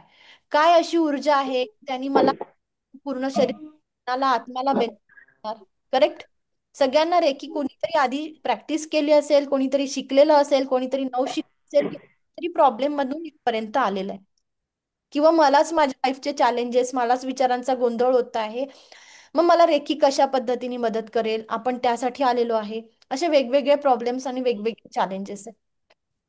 काय अशी ऊर्जा आहे त्यांनी मला पूर्ण शरीराला आत्म्याला बेनिफिट. करेक्ट. सगळ्यांना रेकी कोणीतरी आधी प्रॅक्टिस केली असेल, कोणीतरी शिकलेलं असेल, कोणीतरी नऊ शिकले असेल, किंवा प्रॉब्लेम मधून इथपर्यंत आलेलं आहे, किंवा मलाच माझ्या लाईफचे चॅलेंजेस, मलाच विचारांचा गोंधळ होत आहे, मग मला रेकी कशा पद्धतीने मदत करेल, आपण त्यासाठी आलेलो आहे. असे वेगवेगळे प्रॉब्लेम्स आणि वेगवेगळे चॅलेंजेस आहेत.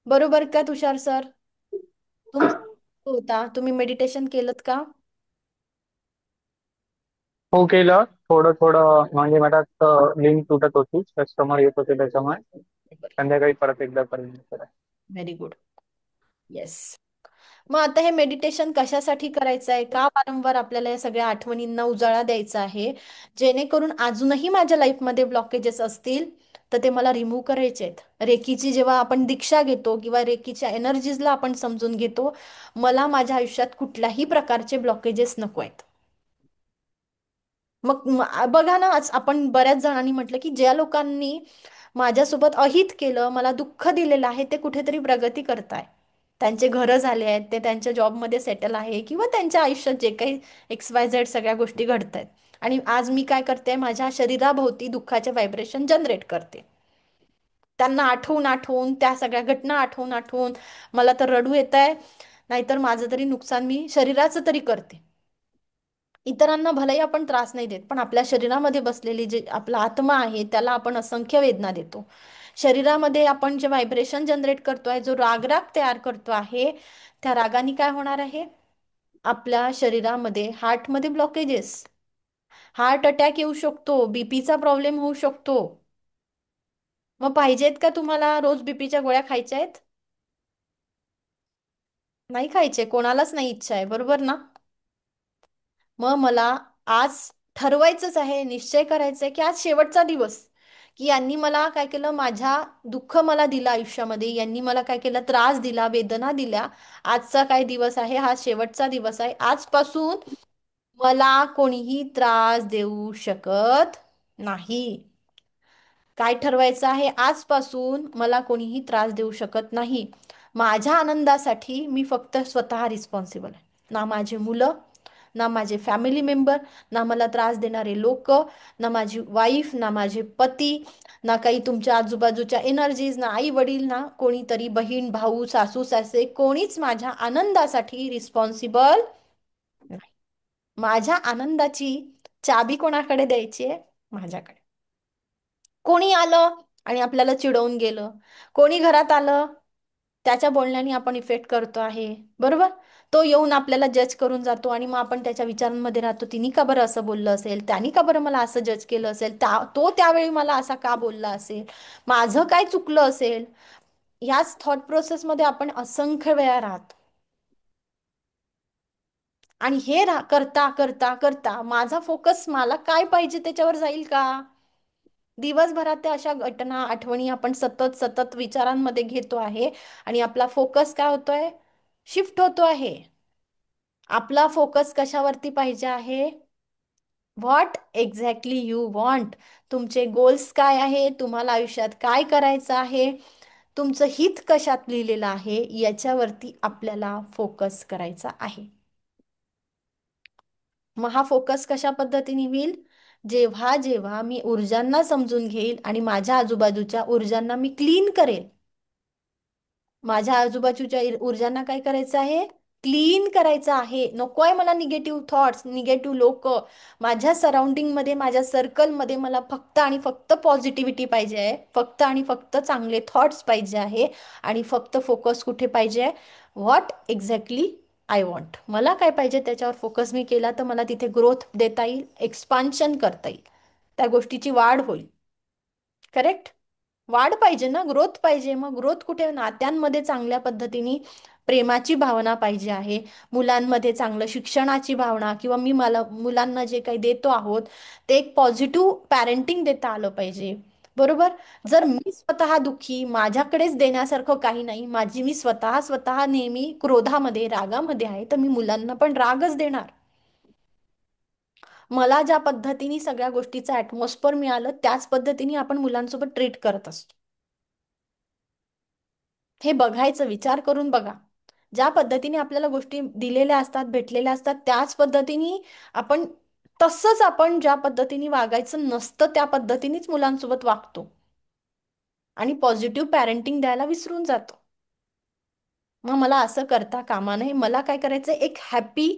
बरोबर का तुषार सर? तुमचा होता, तुम्ही मेडिटेशन केलं का? हो केलं. थोडं थोडं म्हणजे मला लिंक तुटत होती, कस्टमर येत होते त्याच्यामुळे. संध्याकाळी परत एकदा करेन. Very good. येस. मग आता हे मेडिटेशन कशासाठी करायचं आहे, का वारंवार आपल्याला या सगळ्या आठवणींना उजाळा द्यायचा आहे, जेणेकरून अजूनही माझ्या लाईफमध्ये ब्लॉकेजेस असतील तर ते मला रिमूव्ह करायचे आहेत. रेकीची जेव्हा आपण दीक्षा घेतो किंवा रेकीच्या एनर्जीजला आपण समजून घेतो, मला माझ्या आयुष्यात कुठल्याही प्रकारचे ब्लॉकेजेस नको आहेत. मग बघा ना, आज आपण बऱ्याच जणांनी म्हटलं की ज्या लोकांनी माझ्यासोबत अहित केलं, मला दुःख दिलेलं आहे, ते कुठेतरी प्रगती करताय, त्यांचे घरं झाले आहेत, ते त्यांच्या जॉबमध्ये सेटल आहे, किंवा त्यांच्या आयुष्यात जे काही XYZ सगळ्या गोष्टी घडत आहेत. आणि आज मी काय करते, माझ्या शरीराभोवती दुःखाचे व्हायब्रेशन जनरेट करते. त्यांना आठवून आठवून, त्या सगळ्या घटना आठवून आठवून मला तर रडू येत आहे, नाहीतर माझं तरी नुकसान मी शरीराचं तरी करते. इतरांना भलाही आपण त्रास नाही देत, पण आपल्या शरीरामध्ये बसलेली जे आपला आत्मा आहे त्याला आपण असंख्य वेदना देतो. शरीरामध्ये आपण जे व्हायब्रेशन जनरेट करतोय, जो रागराग तयार करतो आहे, त्या रागाने काय होणार आहे, आपल्या शरीरामध्ये हार्टमध्ये ब्लॉकेजेस, हार्ट अटॅक येऊ शकतो, बीपीचा प्रॉब्लेम होऊ शकतो. मग पाहिजेत का तुम्हाला रोज बीपीच्या गोळ्या खायच्या आहेत? नाही खायचे, कोणालाच नाही इच्छा आहे, बरोबर ना. मग मला आज ठरवायचंच आहे, निश्चय करायचा आहे की आज शेवटचा दिवस, की यांनी मला काय केलं, माझ्या दुःख मला दिलं आयुष्यामध्ये, यांनी मला काय केलं, त्रास दिला, वेदना दिल्या. आजचा काय दिवस आहे, हा शेवटचा दिवस आहे. आजपासून मला कोणीही त्रास देऊ शकत नाही. काय ठरवायचं आहे, आजपासून मला कोणीही त्रास देऊ शकत नाही. माझ्या आनंदासाठी मी फक्त स्वतः रिस्पॉन्सिबल आहे, ना माझे मुलं, ना माझे फॅमिली मेंबर, ना मला त्रास देणारे लोक, ना माझी वाईफ, ना माझे पती, ना काही तुमच्या आजूबाजूच्या एनर्जीज, ना आई वडील, ना कोणीतरी बहीण भाऊ सासू सासरे, कोणीच माझ्या आनंदासाठी रिस्पॉन्सिबल नाही. माझ्या आनंदाची चाबी कोणाकडे द्यायची आहे? माझ्याकडे. कोणी आलं आणि आपल्याला चिडवून गेलं, कोणी घरात आलं, त्याच्या बोलण्याने आपण इफेक्ट करतो आहे, बरोबर. तो येऊन आपल्याला जज करून जातो आणि मग आपण त्याच्या विचारांमध्ये राहतो, तिने का बरं असं बोललं असेल, त्याने का बरं मला असं जज केलं असेल, तो त्यावेळी मला असा का बोलला असेल, माझं काय चुकलं असेल. ह्याच थॉट प्रोसेसमध्ये आपण असंख्य वेळा राहतो. आणि हे करता करता करता माझा फोकस मला काय पाहिजे त्याच्यावर जाईल का? दिवसभरात त्या अशा घटना आठवणी आपण सतत सतत विचारांमध्ये घेतो आहे, आणि आपला फोकस काय होतोय, शिफ्ट होतो आहे. आपला फोकस कशावरती पाहिजे आहे, व्हॉट एक्झॅक्टली यू वॉन्ट. तुमचे गोल्स काय आहे, तुम्हाला आयुष्यात काय करायचं आहे, तुमचं हित कशात लिहिलेलं आहे, याच्यावरती आपल्याला फोकस करायचा आहे. मग हा फोकस कशा पद्धतीने होईल, जेव्हा जेव्हा मी ऊर्जांना समजून घेईल आणि माझ्या आजूबाजूच्या ऊर्जांना मी क्लीन करेल. माझ्या आजूबाजूच्या ऊर्जांना काय करायचं आहे, क्लीन करायचं आहे. नको आहे मला निगेटिव्ह थॉट्स, निगेटिव्ह लोक माझ्या सराउंडिंगमध्ये, माझ्या सर्कलमध्ये. मला फक्त आणि फक्त पॉझिटिव्हिटी पाहिजे आहे, फक्त आणि फक्त चांगले थॉट्स पाहिजे आहे, आणि फक्त फोकस कुठे पाहिजे आहे, व्हॉट एक्झॅक्टली आय वॉन्ट. मला काय पाहिजे त्याच्यावर फोकस मी केला तर मला तिथे ग्रोथ देता येईल, एक्सपान्शन करता येईल, त्या गोष्टीची वाढ होईल. करेक्ट. वाढ पाहिजे ना, ग्रोथ पाहिजे. मग ग्रोथ कुठे? नात्यांमध्ये चांगल्या पद्धतीने प्रेमाची भावना पाहिजे आहे, मुलांमध्ये चांगलं शिक्षणाची भावना, किंवा मी मला मुलांना जे काही देतो आहोत ते एक पॉझिटिव्ह पॅरेंटिंग देता आलं पाहिजे. बरोबर. जर मी स्वतः दुःखी, माझ्याकडेच देण्यासारखं काही नाही, मी स्वतः स्वतः नेहमी क्रोधामध्ये रागामध्ये आहे, तर मी मुलांना पण रागच देणार. मला ज्या पद्धतीने सगळ्या गोष्टीचं ऍटमॉस्फिअर मिळालं त्याच पद्धतीने आपण मुलांसोबत ट्रीट करत असतो. हे बघायचं, विचार करून बघा. ज्या पद्धतीने आपल्याला गोष्टी दिलेल्या असतात, भेटलेल्या असतात, त्याच पद्धतीने आपण तसंच आपण ज्या पद्धतीने वागायचं नसतं त्या पद्धतीनेच मुलांसोबत वागतो आणि पॉझिटिव्ह पॅरेंटिंग द्यायला विसरून जातो. मग मला असं करता कामा नये. मला काय करायचं, एक हॅपी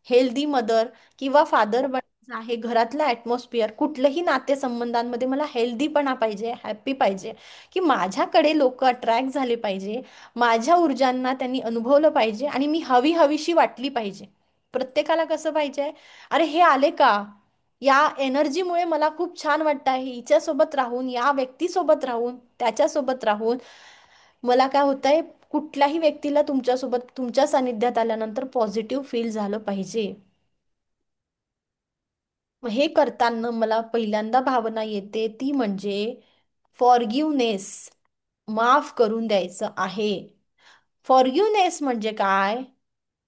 हेल्दी मदर किंवा फादर बनायचं आहे. घरातलं ॲटमॉस्फिअर कुठल्याही नातेसंबंधांमध्ये मला हेल्दीपणा पाहिजे, हॅपी पाहिजे, की माझ्याकडे लोक अट्रॅक्ट झाले पाहिजे, माझ्या ऊर्जांना त्यांनी अनुभवलं पाहिजे आणि मी हवी हवीशी वाटली पाहिजे. प्रत्येकाला कसं पाहिजे, अरे हे आले का, या एनर्जीमुळे मला खूप छान वाटतं आहे, हिच्यासोबत राहून, या व्यक्तीसोबत राहून, त्याच्यासोबत राहून मला काय होतंय, कुठल्याही व्यक्तीला तुमच्यासोबत तुमच्या सानिध्यात आल्यानंतर पॉझिटिव्ह फील झालं पाहिजे. मग हे करताना मला पहिल्यांदा भावना येते ती म्हणजे फॉरगिवनेस, माफ करून द्यायचं आहे. फॉरगिवनेस म्हणजे काय,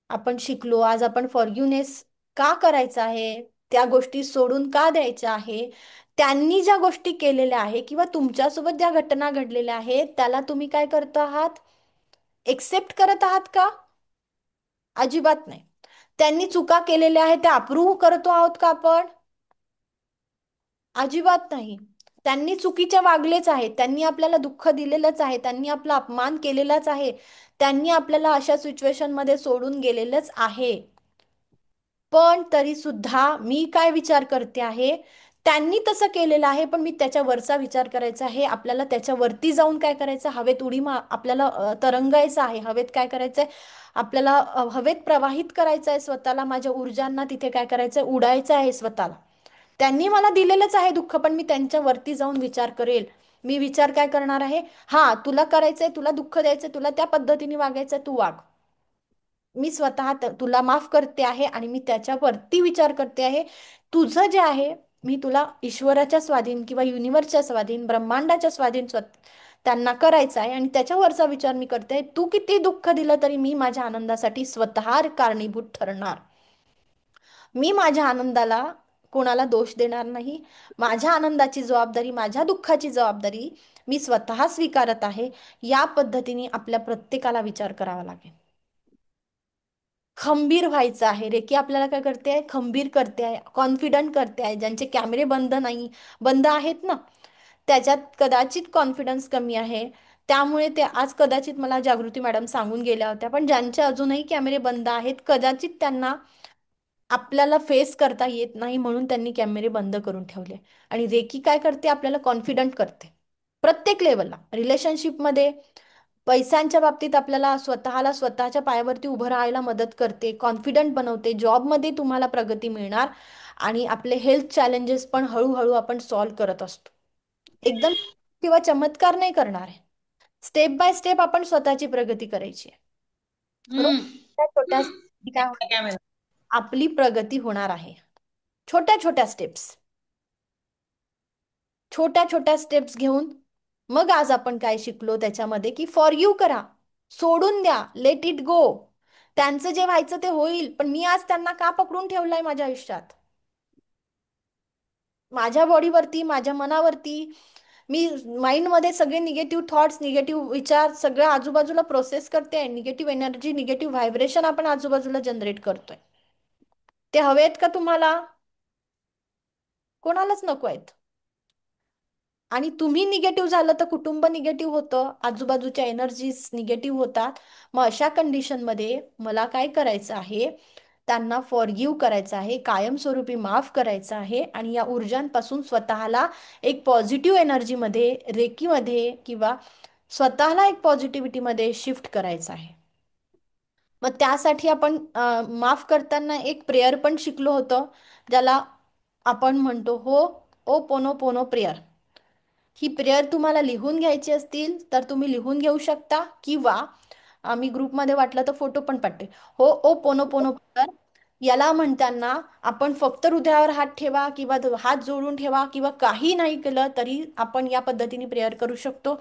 आपण शिकलो आज. आपण फॉरगिवनेस का करायचं आहे, त्या गोष्टी सोडून का द्यायच्या आहे, त्यांनी ज्या गोष्टी केलेल्या आहे किंवा तुमच्यासोबत ज्या घटना घडलेल्या आहेत त्याला तुम्ही काय करत आहात, एक्सेप्ट करत आहात का? अजिबात नाही. त्यांनी चुका केलेल्या आहेत त्या अप्रूव्ह करतो आहोत का आपण? अजिबात नाही. त्यांनी चुकीच्या वागलेच आहेत, त्यांनी आपल्याला दुःख दिलेलंच आहे, त्यांनी आपला अपमान केलेलाच आहे, त्यांनी आपल्याला अशा सिच्युएशन मध्ये सोडून गेलेलंच आहे. पण तरी सुद्धा मी काय विचार करते आहे, त्यांनी तसं केलेलं आहे पण मी त्याच्या वरचा विचार करायचा आहे. आपल्याला त्याच्या वरती जाऊन काय करायचं, हवेत उडी आपल्याला तरंगायचं आहे. हवेत काय करायचंय, आपल्याला हवेत प्रवाहित करायचं आहे स्वतःला. माझ्या ऊर्जांना तिथे काय करायचंय, उडायचं आहे स्वतःला. त्यांनी मला दिलेलंच आहे दुःख, पण मी त्यांच्या वरती जाऊन विचार करेल. मी विचार काय करणार आहे, हा तुला करायचंय, तुला दुःख द्यायचंय, तुला त्या पद्धतीने वागायचंय, तू वाग. मी स्वतः तुला माफ करते आहे आणि मी त्याच्यावरती विचार करते आहे. तुझं जे आहे, मी तुला ईश्वराच्या स्वाधीन किंवा युनिव्हर्सच्या स्वाधीन, ब्रह्मांडाच्या स्वाधीन त्यांना करायचं आहे आणि त्याच्यावरचा विचार मी करते. तू किती दुःख दिलं तरी मी माझ्या आनंदासाठी स्वतः कारणीभूत ठरणार. मी माझ्या आनंदाला कोणाला दोष देणार नाही. माझ्या आनंदाची जबाबदारी, माझ्या दुःखाची जबाबदारी मी स्वतः स्वीकारत आहे. या पद्धतीने आपल्या प्रत्येकाला विचार करावा लागेल. खंबीर व्हायचं आहे. रेकी आपल्याला काय करते आहे, खंबीर करते आहे, कॉन्फिडंट करते आहे. ज्यांचे कॅमेरे बंद आहेत ना, त्याच्यात कदाचित कॉन्फिडन्स कमी आहे. त्यामुळे ते आज कदाचित मला जागृती मॅडम सांगून गेल्या होत्या, पण ज्यांचे अजूनही कॅमेरे बंद आहेत कदाचित त्यांना आपल्याला फेस करता येत नाही म्हणून त्यांनी कॅमेरे बंद करून ठेवले. आणि रेकी काय करते, आपल्याला कॉन्फिडंट करते. प्रत्येक लेवलला, रिलेशनशिपमध्ये, पैशांच्या बाबतीत आपल्याला स्वतःला स्वतःच्या पायावरती उभं राहायला मदत करते, कॉन्फिडंट बनवते. जॉबमध्ये तुम्हाला प्रगती मिळणार आणि आपले हेल्थ चॅलेंजेस पण हळूहळू आपण सॉल्व्ह करत असतो. एकदम किंवा चमत्कार नाही करणार आहे, स्टेप बाय स्टेप आपण स्वतःची प्रगती करायची आहे. रोजच्या छोट्या काय होणार? आपली प्रगती होणार आहे. छोट्या छोट्या स्टेप्स, छोट्या छोट्या स्टेप्स घेऊन मग आज आपण काय शिकलो त्याच्यामध्ये, की फॉर यू करा, सोडून द्या, लेट इट गो. त्यांचं जे व्हायचं ते होईल, पण मी आज त्यांना का पकडून ठेवलंय माझ्या आयुष्यात, माझ्या बॉडीवरती, माझ्या मनावरती. मी माइंडमध्ये सगळे निगेटिव्ह थॉट्स, निगेटिव्ह विचार सगळं आजूबाजूला प्रोसेस करते आहे. निगेटिव्ह एनर्जी, निगेटिव्ह व्हायब्रेशन आपण आजूबाजूला जनरेट करतोय. ते हवेत का तुम्हाला? कोणालाच नको आहेत. आणि तुम्ही निगेटिव्ह झालं तर कुटुंब निगेटिव्ह होतं, आजूबाजूच्या एनर्जीज निगेटिव्ह होतात. मग अशा कंडिशनमध्ये मला काय करायचं आहे, त्यांना फॉरगिव्ह करायचं आहे, कायमस्वरूपी माफ करायचं आहे आणि या ऊर्जांपासून स्वतःला एक पॉझिटिव्ह एनर्जीमध्ये, रेकीमध्ये किंवा स्वतःला एक पॉझिटिव्हिटीमध्ये शिफ्ट करायचं आहे. मग त्यासाठी आपण माफ करताना एक प्रेयर पण शिकलो होतं, ज्याला आपण म्हणतो हो ओ पोनो पोनो प्रेयर. ही प्रेयर तुम्हाला लिहून घ्यायची असतील तर तुम्ही लिहून घेऊ शकता, किंवा आम्ही ग्रुपमध्ये वाटलं तर फोटो पण पाठते. हो ओ पोनो पोनो प्रेयर याला म्हणताना आपण फक्त हृदयावर हात ठेवा किंवा हात जोडून ठेवा किंवा काही नाही केलं तरी आपण या पद्धतीने प्रेयर करू शकतो.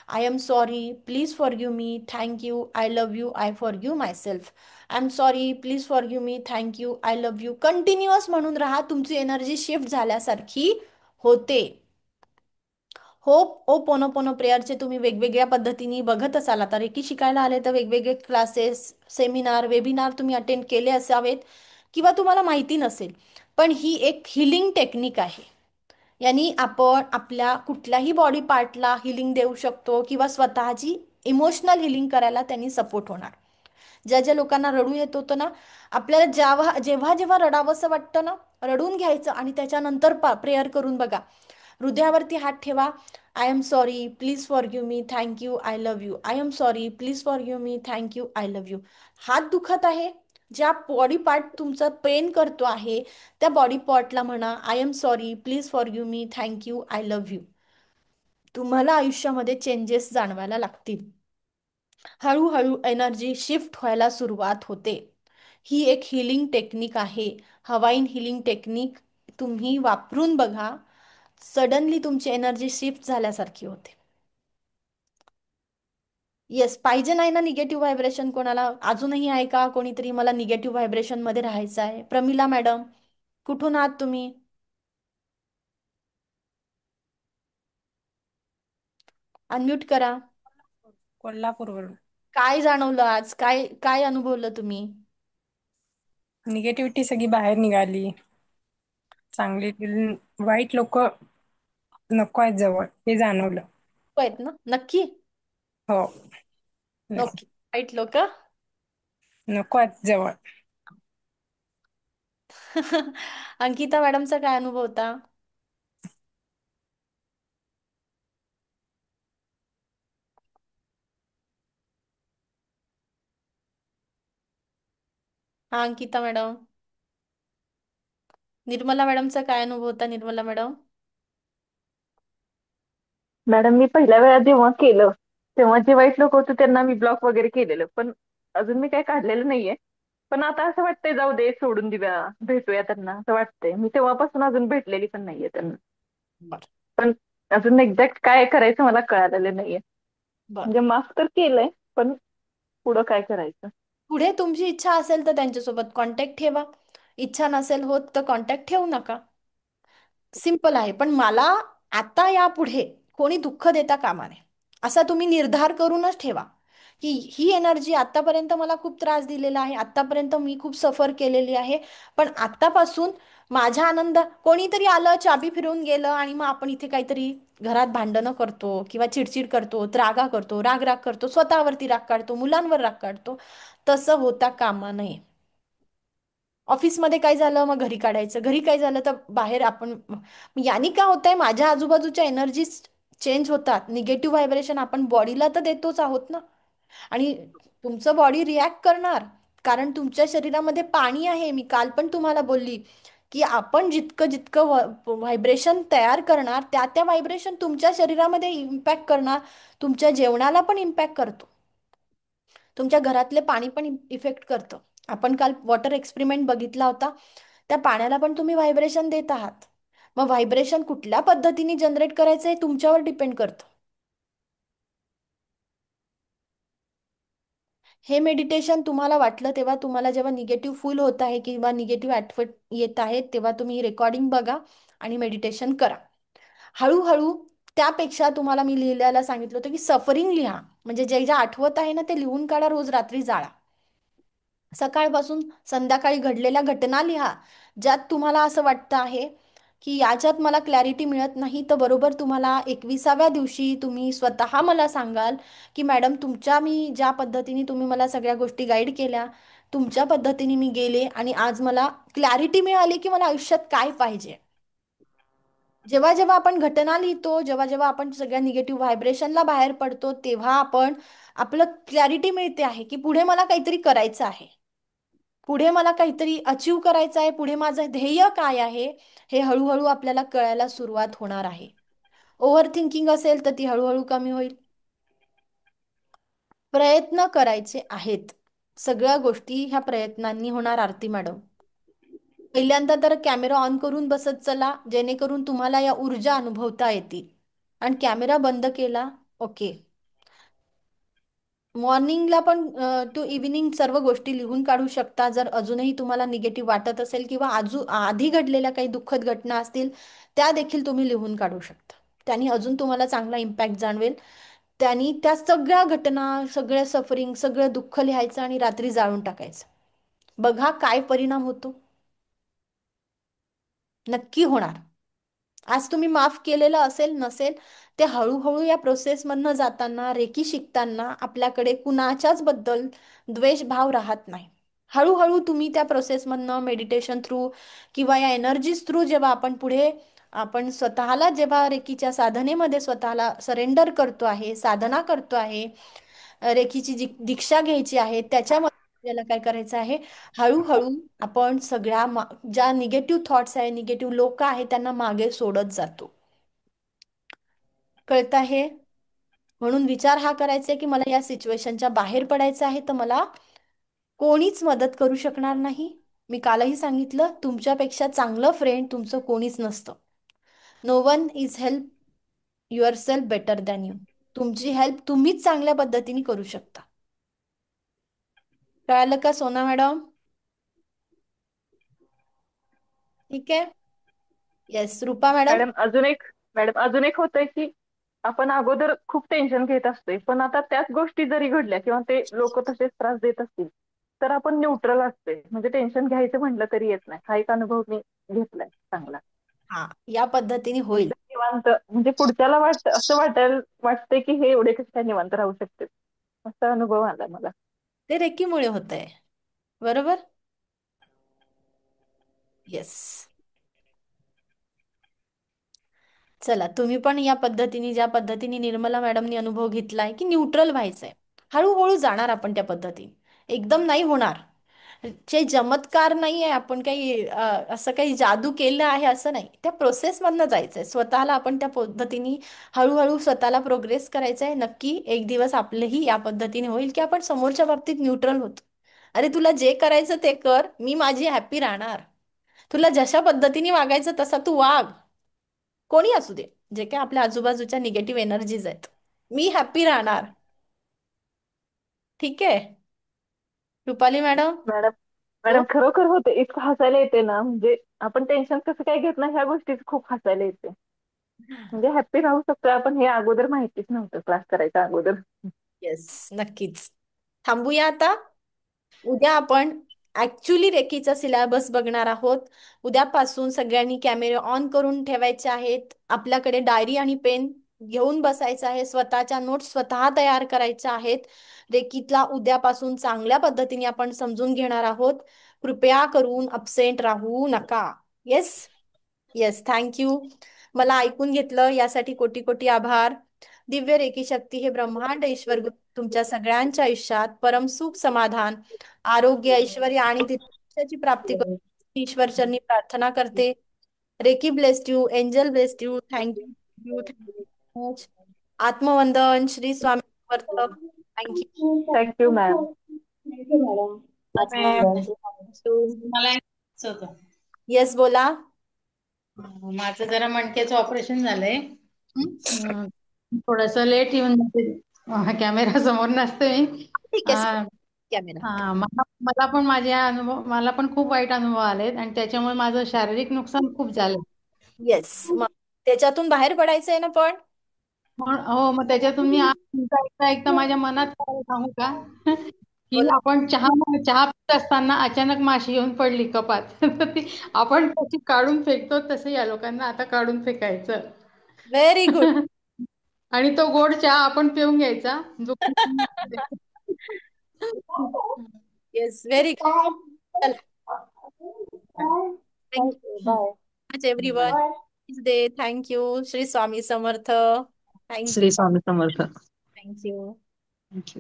I am sorry, please forgive me, thank you, I love you, I forgive my self. I am sorry, please forgive me, thank you, I love you. Continuous म्हणून राहा, तुमची एनर्जी शिफ्ट झाल्यासारखी होते. होप ओ पोनो पोनो प्रेयरचे तुम्ही वेगवेगळ्या पद्धतीने बघत असाल. आता रेकी शिकायला आले तर वेगवेगळे क्लासेस, सेमिनार, वेबिनार तुम्ही अटेंड केले असावेत, किंवा तुम्हाला माहिती नसेल. पण ही एक हिलिंग टेक्निक आहे. यांनी आपण आपल्या कुठल्याही बॉडी पार्टला हिलिंग देऊ शकतो, किंवा स्वतःची इमोशनल हिलिंग करायला त्यांनी सपोर्ट होणार. ज्या ज्या लोकांना रडू येत होतं ना, आपल्याला जेव्हा जेव्हा जेव्हा रडावंसं वाटतं ना, रडून घ्यायचं आणि त्याच्यानंतर प्रेयर करून बघा. हृदयावरती हात ठेवा. I am sorry, please forgive me, thank you, I love you. I am sorry, please forgive me, thank you, I love you. हात दुखत आहे, ज्या बॉडी पार्ट तुमचा पेन करतो आहे त्या बॉडी पार्टला म्हणा I am sorry, please forgive me, thank you, I love you. तुम्हाला आयुष्यामध्ये चेंजेस जाणवायला लागतील. हळूहळू एनर्जी शिफ्ट व्हायला सुरुवात होते. ही एक हिलिंग टेक्निक आहे. हवाईन हिलिंग टेक्निक तुम्ही वापरून बघा. सडनली तुमची एनर्जी शिफ्ट झाल्यासारखी होते. येस, पाहिजे नाही ना निगेटिव्ह व्हायब्रेशन कोणाला? अजूनही आहे का कोणीतरी मला निगेटिव्ह व्हायब्रेशन मध्ये राहायचं आहे? प्रमिला मॅडम, कुठून आहात तुम्ही? अनम्यूट करा. कोल्हापूरवरून. काय जाणवलं आज? काय काय अनुभवलं तुम्ही? निगेटिव्हिटी सगळी बाहेर निघाली. चांगली वाईट लोक नको आहेत जवळ, हे जाणवलं. आहेत ना नक्की? हो, ओके, वाईट लोक नको आहेत जवळ. अंकिता मॅडमचा काय अनुभव होता? हा अंकिता मॅडम. निर्मला मॅडमचा काय अनुभव होता? निर्मला मॅडम. मॅडम, मी पहिल्या वेळा जेव्हा केलं तेव्हा जे वाईट लोक होते त्यांना मी ब्लॉक वगैरे केलेलं, पण अजून मी काही काढलेलं नाहीये. पण आता असं वाटतंय जाऊ दे, सोडून देऊया, भेटूया त्यांना, असं वाटतंय. मी तेव्हापासून अजून भेटलेली पण नाहीये त्यांना. बर पण अजून एक्झॅक्ट काय करायचं मला कळालेलं नाहीये. बर. म्हणजे माफ तर केलंय, पण पुढं काय करायचं? पुढे तुमची इच्छा असेल तर त्यांच्यासोबत कॉन्टॅक्ट ठेवा. इच्छा नसेल होत तर कॉन्टॅक्ट ठेवू नका. सिंपल आहे. पण मला आता यापुढे कोणी दुःख देता कामा नये असा तुम्ही निर्धार करूनच ठेवा, की ही एनर्जी आतापर्यंत मला खूप त्रास दिलेला आहे, आतापर्यंत मी खूप सफर केलेली आहे, पण आतापासून माझ्या आनंद कोणीतरी आलं, चाबी फिरवून गेलं आणि मग आपण इथे काहीतरी घरात भांडणं करतो किंवा चिडचिड करतो, त्रागा करतो, राग राग करतो, स्वतःवरती राग काढतो, मुलांवर राग काढतो. तसं होता कामा नये. ऑफिसमध्ये काय झालं मग घरी काढायचं, घरी काय झालं तर बाहेर आपण. याने काय होतंय, माझ्या आजूबाजूच्या एनर्जी चेंज होतात. निगेटिव्ह व्हायब्रेशन आपण बॉडीला तर देतोच आहोत ना, आणि तुमचं बॉडी रिॲक्ट करणार. कारण तुमच्या शरीरामध्ये पाणी आहे. मी काल पण तुम्हाला बोलली की आपण जितकं जितकं व्हायब्रेशन तयार करणार त्या त्या व्हायब्रेशन तुमच्या शरीरामध्ये इम्पॅक्ट करणार. तुमच्या जेवणाला पण इम्पॅक्ट करतो, तुमच्या घरातले पाणी पण इफेक्ट करतं. आपण काल वॉटर एक्सपेरिमेंट बघितला होता. त्या पाण्याला पण तुम्ही व्हायब्रेशन देत आहात. मग व्हायब्रेशन कुठल्या पद्धतीने जनरेट करायचं हे तुमच्यावर डिपेंड करतं. हे मेडिटेशन तुम्हाला वाटलं तेव्हा, तुम्हाला जेव्हा निगेटिव्ह फील होत आहे किंवा निगेटिव्ह आठवण येत आहेत तेव्हा तुम्ही रेकॉर्डिंग बघा आणि मेडिटेशन करा. हळूहळू त्यापेक्षा तुम्हाला मी लिहिल्याला सांगितलं होतं की सफरिंग लिहा. म्हणजे जे जे आठवत आहे ना ते लिहून काढा, रोज रात्री जाळा. सकाळपासून संध्याकाळी घडलेल्या घटना लिहा. ज्यात तुम्हाला असं वाटतं आहे की याच्यात मला क्लॅरिटी मिळत नाही, तर बरोबर तुम्हाला 21व्या दिवशी तुम्ही स्वतः मला सांगाल की मॅडम तुमच्या, मी ज्या पद्धतीने तुम्ही मला सगळ्या गोष्टी गाईड केल्या, तुमच्या पद्धतीने मी गेले आणि आज मला क्लॅरिटी मिळाली की मला आयुष्यात काय पाहिजे. जेव्हा जेव्हा आपण घटना लिहितो, जेव्हा जेव्हा आपण सगळ्या निगेटिव्ह व्हायब्रेशनला बाहेर पडतो, तेव्हा आपण आपलं क्लॅरिटी मिळते आहे की पुढे मला काहीतरी करायचं आहे, पुढे मला काहीतरी अचीव करायचं आहे, पुढे माझं ध्येय काय आहे हे हळूहळू आपल्याला कळायला सुरुवात होणार आहे. ओव्हर थिंकिंग असेल तर ती हळूहळू कमी होईल. प्रयत्न करायचे आहेत. सगळ्या गोष्टी ह्या प्रयत्नांनी होणार आरती मॅडम. पहिल्यांदा तर कॅमेरा ऑन करून बसत चला, जेणेकरून तुम्हाला या ऊर्जा अनुभवता येतील. आणि कॅमेरा बंद केला, ओके. मॉर्निंगला पण टू इव्हिनिंग सर्व गोष्टी लिहून काढू शकता, जर अजूनही तुम्हाला निगेटिव्ह वाटत असेल किंवा आधी घडलेल्या काही दुःखद घटना असतील त्या देखील तुम्ही लिहून काढू शकता. त्यांनी अजून तुम्हाला चांगला इम्पॅक्ट जाणवेल. त्यांनी त्या सगळ्या घटना, सगळं सफरिंग, सगळं दुःख लिहायचं आणि रात्री जाळून टाकायचं. बघा काय परिणाम होतो. नक्की होणार. आज तुम्ही माफ केलेलं असेल नसेल, ते हळूहळू या प्रोसेसमधनं जाताना, रेकी शिकताना आपल्याकडे कुणाच्याच बद्दल द्वेषभाव राहत नाही. हळूहळू तुम्ही त्या प्रोसेसमधनं मेडिटेशन थ्रू किंवा या एनर्जीज थ्रू जेव्हा आपण पुढे आपण स्वतःला जेव्हा रेकीच्या साधनेमध्ये स्वतःला सरेंडर करतो आहे, साधना करतो आहे, रेकीची जी दीक्षा घ्यायची आहे, त्याच्यामध्ये आपल्याला काय करायचं आहे, हळूहळू आपण ज्या निगेटिव्ह थॉट्स आहे, निगेटिव्ह लोक आहे, त्यांना मागे सोडत जातो. कळत आहे? म्हणून विचार हा करायचा आहे की मला या सिच्युएशनच्या बाहेर पडायचं आहे, तर मला कोणीच मदत करू शकणार नाही. मी कालही सांगितलं, तुमच्यापेक्षा चांगलं फ्रेंड तुमचं कोणीच नसतं. No one is help yourself better than you. तुमची हेल्प तुम्हीच चांगल्या पद्धतीने करू शकता. कळालं का सोना मॅडम? ठीक आहे. येस रूपा मॅडम. मॅडम अजून एक होतंय की आपण अगोदर खूप टेन्शन घेत असतोय, पण आता त्याच गोष्टी जरी घडल्या किंवा ते लोक तसेच त्रास देत असतील तर आपण न्यूट्रल असते, म्हणजे टेन्शन घ्यायचं म्हटलं तरी येत नाही. हा एक अनुभव मी घेतलाय चांगला. हा, या पद्धतीने होईल. एकदम निवांत, म्हणजे पुढच्याला असं वाटतंय की हे एवढे कसे काय निवांत राहू शकते, असा अनुभव आला मला. ते रेकीमुळे होत आहे. बरोबर. येस. चला, तुम्ही पण या पद्धतीने, ज्या पद्धतीने निर्मला मॅडमनी अनुभव घेतलाय की न्यूट्रल व्हायचंय, हळूहळू जाणार आपण त्या पद्धतीने. एकदम नाही होणार. जे चमत्कार नाही आहे, आपण काही असं काही जादू केलं आहे असं नाही. त्या प्रोसेसमधनं जायचंय. स्वतःला आपण त्या पद्धतीने हळूहळू स्वतःला प्रोग्रेस करायचं आहे. नक्की एक दिवस आपलंही या पद्धतीने होईल की आपण समोरच्या बाबतीत न्यूट्रल होतो. अरे तुला जे करायचं ते कर, मी माझी हॅपी राहणार. तुला जशा पद्धतीने वागायचं तसा तू वाग. कोणी असू दे, जे काय आपल्या आजूबाजूच्या निगेटिव्ह एनर्जीज आहेत, मी हॅप्पी राहणार. ठीक आहे रुपाली मॅडम? मॅडम हो. मॅडम खरोखर होते, इतकं हसायला येते ना, म्हणजे आपण टेन्शन कसं काय घेत नाही ह्या गोष्टीच खूप हसायला येते. म्हणजे हॅप्पी राहू शकतो आपण, हे अगोदर माहितीच नव्हतं क्लास करायच्या अगोदर. येस, नक्कीच. थांबूया आता. उद्या आपण ऍक्च्युली रेकीचा सिलेबस बघणार आहोत. उद्यापासून सगळ्यांनी कॅमेरे ऑन करून ठेवायचे आहेत. आपल्याकडे डायरी आणि पेन घेऊन बसायचं आहे. स्वतःच्या नोट्स स्वतः तयार करायच्या आहेत. रेकीतला उद्यापासून चांगल्या पद्धतीने आपण समजून घेणार आहोत. कृपया करून अब्सेंट राहू नका. येस. Yes, thank you. मला ऐकून घेतलं यासाठी कोटी कोटी आभार. दिव्य रेकी शक्ती हे ब्रह्मांड ईश्वर गुरु तुमच्या सगळ्यांच्या आयुष्यात परमसुख, समाधान, आरोग्य, ऐश्वर्य आणि दिव्याची प्राप्ती करून ईश्वरचरणी प्रार्थना करते. Reiki blessed you, angel blessed you. Thank you. Much. आत्मवंदन. Shri Swami Samarth. Thank you. Thank you ma'am. Thank you madam. Ma'am, आत्मवंदन. मला एक विचारायचं होतं. येस, बोला. माझं जरा मणक्याचं ऑपरेशन झालंय. हं? थोडस लेट येऊन जाते, कॅमेरा समोर नसते मी. ठीक आहे. अं, कॅमेरा. मला मला पण मला पण खूप वाईट अनुभव आलेत आणि त्याच्यामुळे माझं शारीरिक नुकसान खूप झालं. येस, मग त्याच्यातून बाहेर पडायचंय ना पण. हो, मग त्याच्यातून मी आज तुमचं ऐकता ऐकता माझ्या मनात काय सांगू का, की बोला. आपण चहा चहा पित असताना अचानक माशी येऊन पडली कपात. तर ती आपण त्याची काढून फेकतो, तसं या लोकांना आता काढून फेकायचं. Very good. आणि तो गोड चहा आपण पिऊन घ्यायचा जो येस, व्हेरी गुड. चला, thank you bye. Much everyone. Day. Thank you. Shri Swami Samarth. Thank you. Shri Swami Samarth. Thank you. Thank you.